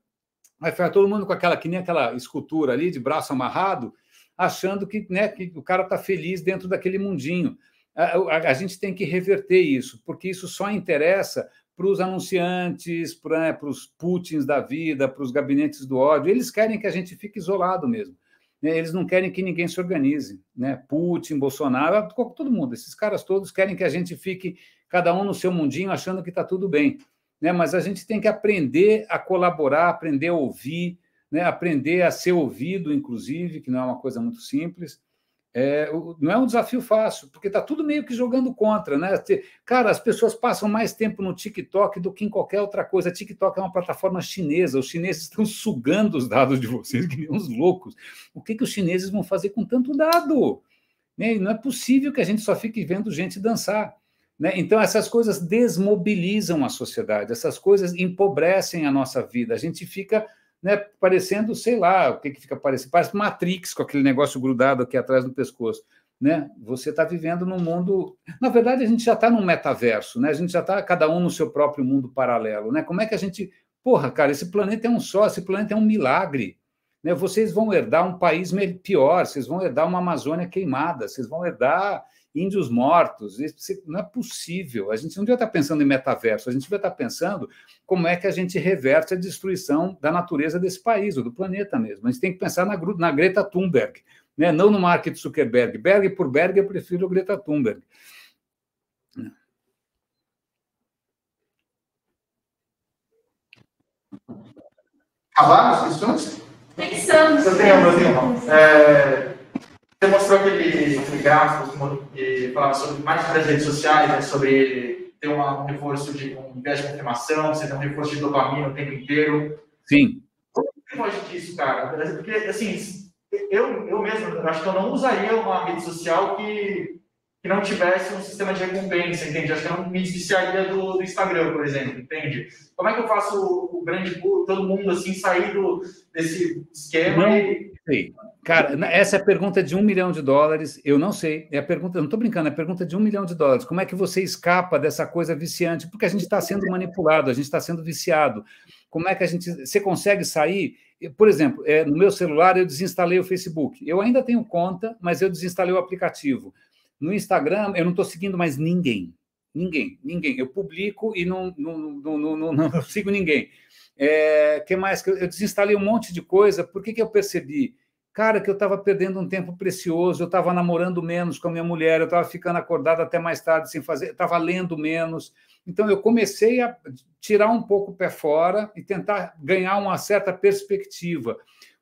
vai ficar todo mundo com aquela, que nem aquela escultura ali, de braço amarrado, achando que, né, que o cara está feliz dentro daquele mundinho. A gente tem que reverter isso, porque isso só interessa para os anunciantes, para os Putins da vida, para os gabinetes do ódio. Eles querem que a gente fique isolado mesmo. Né? Eles não querem que ninguém se organize. Né? Putin, Bolsonaro, todo mundo. Esses caras todos querem que a gente fique, cada um no seu mundinho, achando que está tudo bem. Né? Mas a gente tem que aprender a colaborar, aprender a ouvir, né? Aprender a ser ouvido, inclusive, que não é uma coisa muito simples. Não é um desafio fácil, porque está tudo meio que jogando contra, né? Cara, as pessoas passam mais tempo no TikTok do que em qualquer outra coisa. TikTok é uma plataforma chinesa, os chineses estão sugando os dados de vocês, que nem uns loucos. O que os chineses vão fazer com tanto dado? Né? Não é possível que a gente só fique vendo gente dançar. Né? Então, essas coisas desmobilizam a sociedade, essas coisas empobrecem a nossa vida, a gente fica... Né, parecendo, sei lá, o que fica parecendo? Parece Matrix, com aquele negócio grudado aqui atrás do pescoço. Né? Você está vivendo num mundo... Na verdade, a gente já está num metaverso, né? A gente já está cada um no seu próprio mundo paralelo. Né? Como é que a gente... Porra, cara, esse planeta é um só, esse planeta é um milagre. Né? Vocês vão herdar um país pior, vocês vão herdar uma Amazônia queimada, vocês vão herdar índios mortos. Isso não é possível. A gente não devia estar pensando em metaverso, a gente devia estar pensando como é que a gente reverte a destruição da natureza desse país, ou do planeta mesmo. A gente tem que pensar na Greta Thunberg, né? Não no Mark Zuckerberg. Berg por Berg, eu prefiro a Greta Thunberg. Acabaram as questões? Pensando. Eu tenho. Você mostrou aquele gráfico que falava sobre mais das redes sociais, né, sobre ter um reforço de um viés de confirmação, você tem um reforço de dopamina o tempo inteiro. Sim. Como que foge disso, cara? Porque, assim, eu mesmo, eu acho que eu não usaria uma rede social que não tivesse um sistema de recompensa, entende? Acho que eu não me desviciaria do Instagram, por exemplo, entende? Como é que eu faço o grande pulo, todo mundo, assim, sair desse esquema Sei. Cara, essa é a pergunta de $1 milhão. Eu não sei. É a pergunta, não estou brincando, é a pergunta de $1 milhão. Como é que você escapa dessa coisa viciante? Porque a gente está sendo manipulado, a gente está sendo viciado. Como é que você consegue sair? Por exemplo, no meu celular eu desinstalei o Facebook. Eu ainda tenho conta, mas eu desinstalei o aplicativo. No Instagram, eu não estou seguindo mais ninguém. Ninguém. Eu publico e não sigo ninguém. Que mais? Eu desinstalei um monte de coisa. Por que eu percebi? Cara, que eu estava perdendo um tempo precioso, eu estava namorando menos com a minha mulher, eu estava ficando acordado até mais tarde sem fazer, estava lendo menos. Então, eu comecei a tirar um pouco o pé fora e tentar ganhar uma certa perspectiva.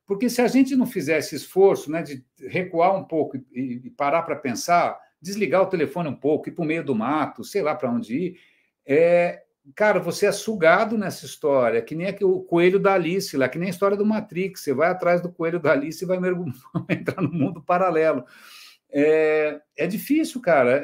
Porque se a gente não fizer esse esforço, né, de recuar um pouco e parar para pensar, desligar o telefone um pouco, ir para o meio do mato, sei lá para onde ir, cara, você é sugado nessa história, que nem o coelho da Alice, lá, que nem a história do Matrix. Você vai atrás do coelho da Alice e vai entrar no mundo paralelo. É difícil, cara.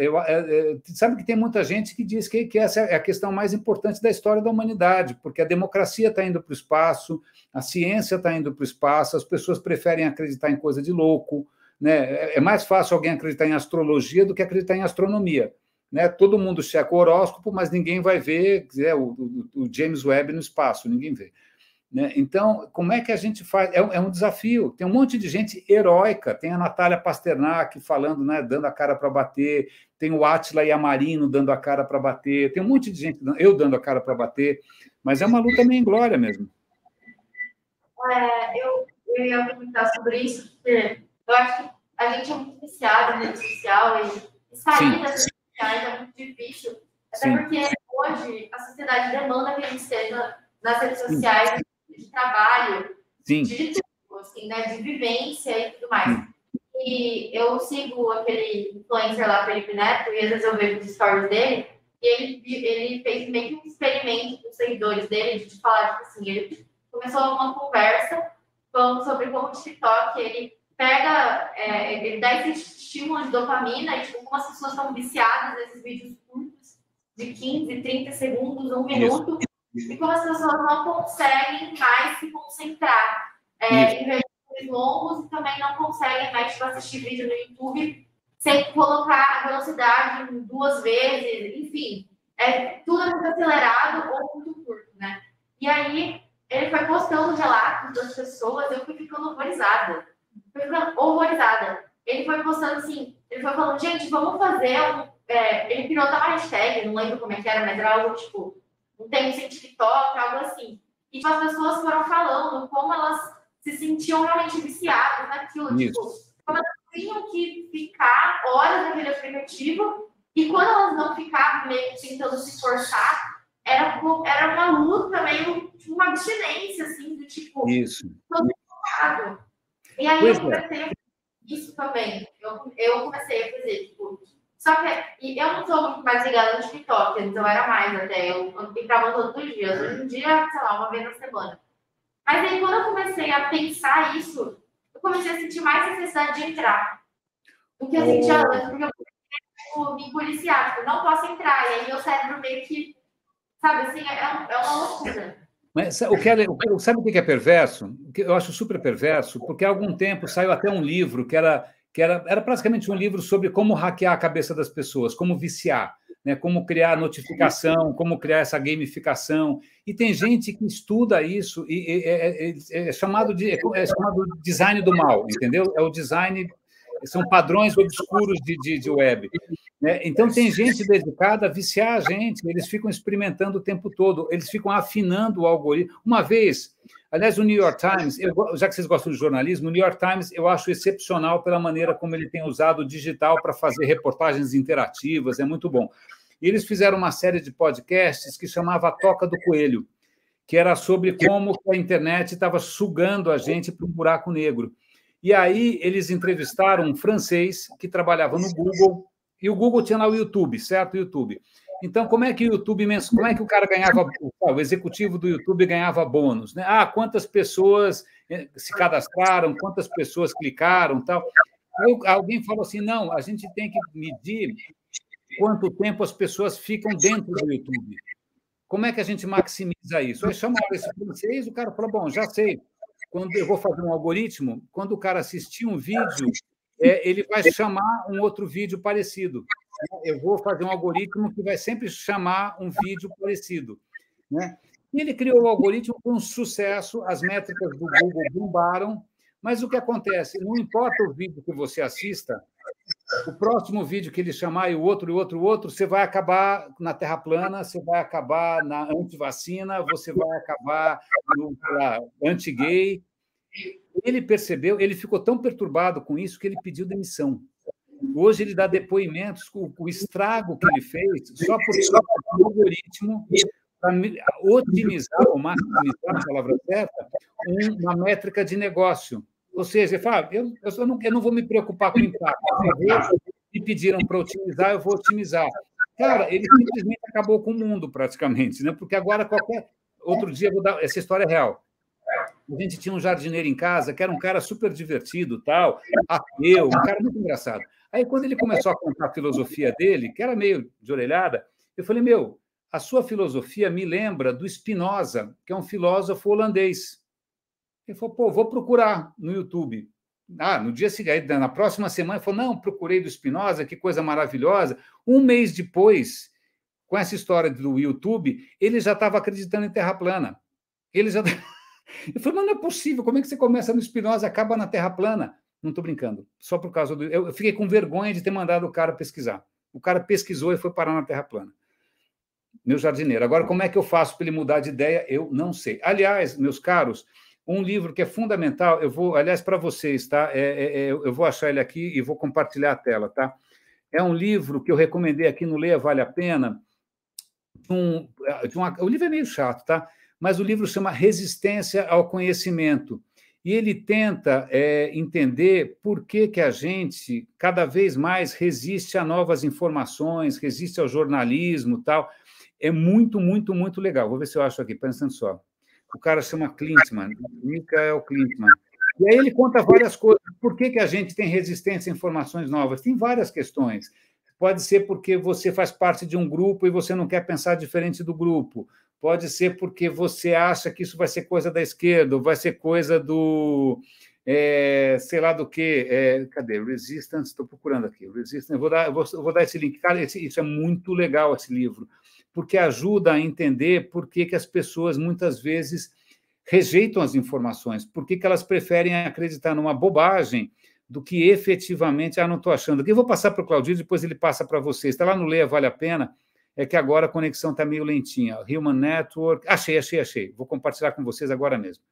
Sabe que tem muita gente que diz que essa é a questão mais importante da história da humanidade, porque a democracia está indo para o espaço, a ciência está indo para o espaço, as pessoas preferem acreditar em coisa de louco, né? É mais fácil alguém acreditar em astrologia do que acreditar em astronomia. Né? Todo mundo checa o horóscopo, mas ninguém vai ver o James Webb no espaço, ninguém vê. Né? Então, como é que a gente faz? É um desafio. Tem um monte de gente heróica. Tem a Natália Pasternak falando, né, dando a cara para bater. Tem o Átila Yamarino dando a cara para bater. Tem um monte de gente, eu dando a cara para bater. Mas é uma luta meio inglória mesmo. Eu ia comentar sobre isso, porque eu acho que a gente é muito viciado na rede social e sair das redes sociais é muito difícil. Até porque hoje a sociedade demanda que a gente esteja nas redes sociais de trabalho, de tudo, assim, né? De vivência e tudo mais. E eu sigo aquele influencer lá, Felipe Neto, e às vezes eu vejo os stories dele, e ele fez meio que um experimento com os seguidores dele, de falar, tipo assim, ele começou uma conversa falando sobre como o TikTok, ele pega, ele dá esse estímulo de dopamina, e tipo, como as pessoas estão viciadas nesses vídeos curtos, de 15, 30 segundos, 1 minuto, e como as pessoas não conseguem mais se concentrar em ver vídeos longos e também não conseguem mais tipo, assistir vídeo no YouTube sem colocar a velocidade 2 vezes, enfim, tudo é muito acelerado ou muito curto, né? E aí, ele foi postando relatos das pessoas, eu fui ficando horrorizada. Ele foi postando assim, ele foi falando, gente, vamos fazer ele criou até uma hashtag, não lembro como é que era, mas era algo tipo, não tem sem TikTok, algo assim. E tipo, as pessoas foram falando como elas se sentiam realmente viciadas naquilo, tipo, como elas tinham que ficar horas naquele aplicativo, e quando elas não ficavam meio que tentando se forçar, era uma luta, meio tipo, uma abstinência, assim, do tipo, isso. Todo focado. E aí eu comecei a fazer isso também. Eu comecei a fazer, tipo, só que eu não sou muito mais ligada no TikTok, então era mais até, eu ficava todos os dias. Hoje em dia, sei lá, 1 vez na semana. Mas aí quando eu comecei a pensar isso, eu comecei a sentir mais necessidade de entrar do que eu sentia antes, porque eu comecei a me policiar, tipo, não posso entrar, e aí meu cérebro meio que, sabe, assim, é uma loucura. Mas sabe o que é perverso? Eu acho super perverso, porque há algum tempo saiu até um livro que era praticamente um livro sobre como hackear a cabeça das pessoas, como viciar, né? Como criar notificação, como criar essa gamificação. E tem gente que estuda isso e é chamado de design do mal, entendeu? É o design, são padrões obscuros de web. Então, tem gente dedicada a viciar a gente, eles ficam experimentando o tempo todo, eles ficam afinando o algoritmo. Uma vez, aliás, o New York Times, já que vocês gostam de jornalismo, o New York Times eu acho excepcional pela maneira como ele tem usado o digital para fazer reportagens interativas, é muito bom. E eles fizeram uma série de podcasts que chamava A Toca do Coelho, que era sobre como a internet estava sugando a gente para um buraco negro. E aí eles entrevistaram um francês que trabalhava no Google, e o Google tinha lá o YouTube, certo? O YouTube. Então, como é que o cara ganhava, o executivo do YouTube ganhava bônus, né? Quantas pessoas se cadastraram, quantas pessoas clicaram, tal. Aí alguém falou assim, não, a gente tem que medir quanto tempo as pessoas ficam dentro do YouTube. Como é que a gente maximiza isso? Aí chamaram esse francês, o cara falou, bom, já sei, quando eu vou fazer um algoritmo, quando o cara assistir um vídeo, ele vai chamar um outro vídeo parecido. Eu vou fazer um algoritmo que vai sempre chamar um vídeo parecido. Né? E ele criou o algoritmo com um sucesso, as métricas do Google bombaram, mas o que acontece? Não importa o vídeo que você assista, o próximo vídeo que ele chamar e o outro, você vai acabar na Terra plana, você vai acabar na antivacina, você vai acabar no anti-gay. Ele percebeu, ele ficou tão perturbado com isso que ele pediu demissão. Hoje ele dá depoimentos com o estrago que ele fez só porque o algoritmo para otimizar ou maximizar, a palavra certa, uma métrica de negócio. Ou seja, ele fala, eu não vou me preocupar com o impacto. Me pediram para otimizar, eu vou otimizar. Cara, ele simplesmente acabou com o mundo, praticamente, né? Porque agora outro dia, essa história é real. A gente tinha um jardineiro em casa que era um cara super divertido, tal, ateu, um cara muito engraçado. Aí, quando ele começou a contar a filosofia dele, que era meio de orelhada, eu falei, a sua filosofia me lembra do Spinoza, que é um filósofo holandês. Ele falou, vou procurar no YouTube. No dia seguinte, na próxima semana, ele falou, não, procurei do Spinoza, que coisa maravilhosa. Um mês depois, com essa história do YouTube, ele já estava acreditando em Terra plana. Ele já... Eu falei, mas não é possível, como é que você começa no Spinoza e acaba na Terra plana? Não estou brincando, só por causa do... Eu fiquei com vergonha de ter mandado o cara pesquisar. O cara pesquisou e foi parar na Terra plana. Meu jardineiro. Agora, como é que eu faço para ele mudar de ideia? Eu não sei. Aliás, meus caros, um livro que é fundamental, aliás, para vocês, tá? Eu vou achar ele aqui e vou compartilhar a tela, tá? É um livro que eu recomendei aqui no Leia Vale a Pena, O livro é meio chato, tá? Mas o livro chama Resistência ao Conhecimento. E ele tenta entender por que a gente cada vez mais resiste a novas informações, resiste ao jornalismo e tal. É muito, muito, muito legal. Vou ver se eu acho aqui, pensando só. O cara chama Klintman, Michael Klintman. E aí ele conta várias coisas. Por que a gente tem resistência a informações novas? Tem várias questões. Pode ser porque você faz parte de um grupo e você não quer pensar diferente do grupo. Pode ser porque você acha que isso vai ser coisa da esquerda, ou vai ser coisa do... sei lá do quê. Cadê? Resistance, estou procurando aqui. Resistance, eu vou dar esse link. Cara, isso é muito legal, esse livro, porque ajuda a entender por que as pessoas, muitas vezes, rejeitam as informações, por que elas preferem acreditar numa bobagem do que efetivamente, não estou achando aqui. Eu vou passar para o Claudio, depois ele passa para vocês. Está lá no Leia Vale a Pena, é que agora a conexão está meio lentinha. Human Network, achei. Vou compartilhar com vocês agora mesmo.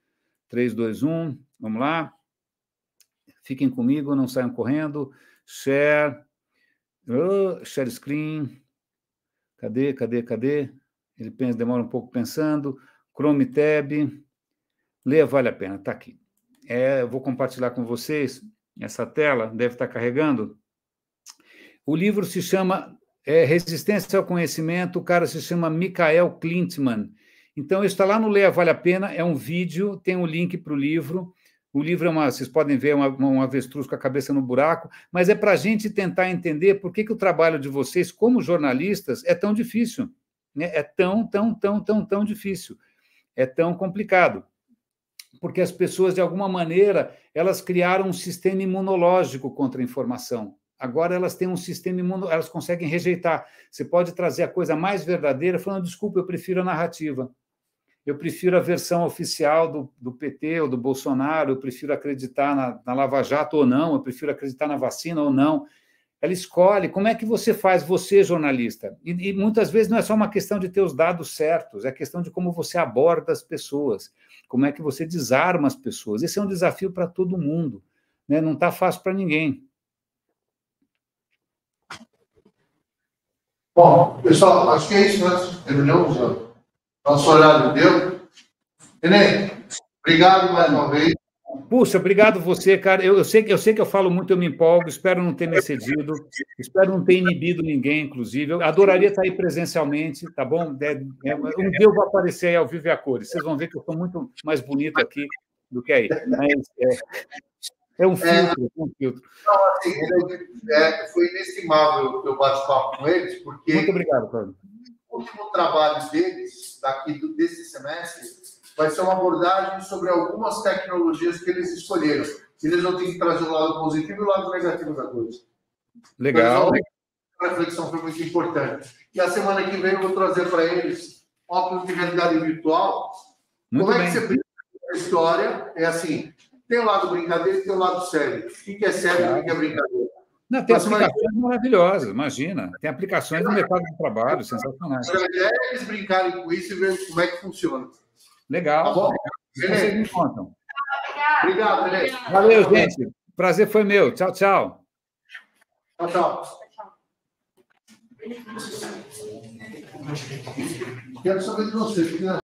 3, 2, 1, vamos lá. Fiquem comigo, não saiam correndo. Share screen. Cadê? Ele demora um pouco pensando. Chrome Tab. Leia Vale a Pena, está aqui. Eu vou compartilhar com vocês essa tela, deve estar carregando. O livro se chama Resistência ao Conhecimento, o cara se chama Michael Klintman. Então, isso está lá no Leia Vale a Pena, é um vídeo, tem um link para o livro. O livro vocês podem ver, um avestruz com a cabeça no buraco, mas é para a gente tentar entender por que o trabalho de vocês, como jornalistas, é tão difícil. Né? É tão difícil. É tão complicado. Porque as pessoas, de alguma maneira, elas criaram um sistema imunológico contra a informação. Agora elas têm um sistema imunológico, elas conseguem rejeitar. Você pode trazer a coisa mais verdadeira, falando, desculpa, eu prefiro a narrativa. Eu prefiro a versão oficial do PT ou do Bolsonaro, eu prefiro acreditar na Lava Jato ou não, eu prefiro acreditar na vacina ou não. Ela escolhe. Como é que você faz, você, jornalista? E muitas vezes não é só uma questão de ter os dados certos, é questão de como você aborda as pessoas, como é que você desarma as pessoas. Esse é um desafio para todo mundo, né? Não está fácil para ninguém. Bom, pessoal, acho que é isso, né? Terminamos o nosso horário deu. Enem, obrigado mais uma vez. Puxa, obrigado você, cara. Eu sei que eu falo muito, eu me empolgo, espero não ter me excedido, espero não ter inibido ninguém, inclusive. Eu adoraria estar aí presencialmente, tá bom? Um dia eu vou aparecer aí ao vivo e a cores. Vocês vão ver que eu estou muito mais bonito aqui do que aí. Mas é um filtro, um filtro. Então, assim, foi inestimável eu bate-papo com eles, porque... Muito obrigado, Cláudio. O último trabalho deles, desse semestre, vai ser uma abordagem sobre algumas tecnologias que eles escolheram. Eles vão ter que trazer o lado positivo e o lado negativo da coisa. Legal. Então, a reflexão foi muito importante. E a semana que vem eu vou trazer para eles óculos de realidade virtual. Muito Como bem. É que você brinca com a história? É assim, tem o lado brincadeira e tem o lado sério. O que é sério e o que é brincadeira? Não, tem aplicações maravilhosas, imagina. Tem aplicações no mercado de trabalho sensacionais. A ideia é eles brincarem com isso e ver como é que funciona. Legal. Tá bom? Vocês me contam. Obrigado, Helene. Valeu, gente. Prazer foi meu. Tchau, tchau. Tchau. Quero saber de você.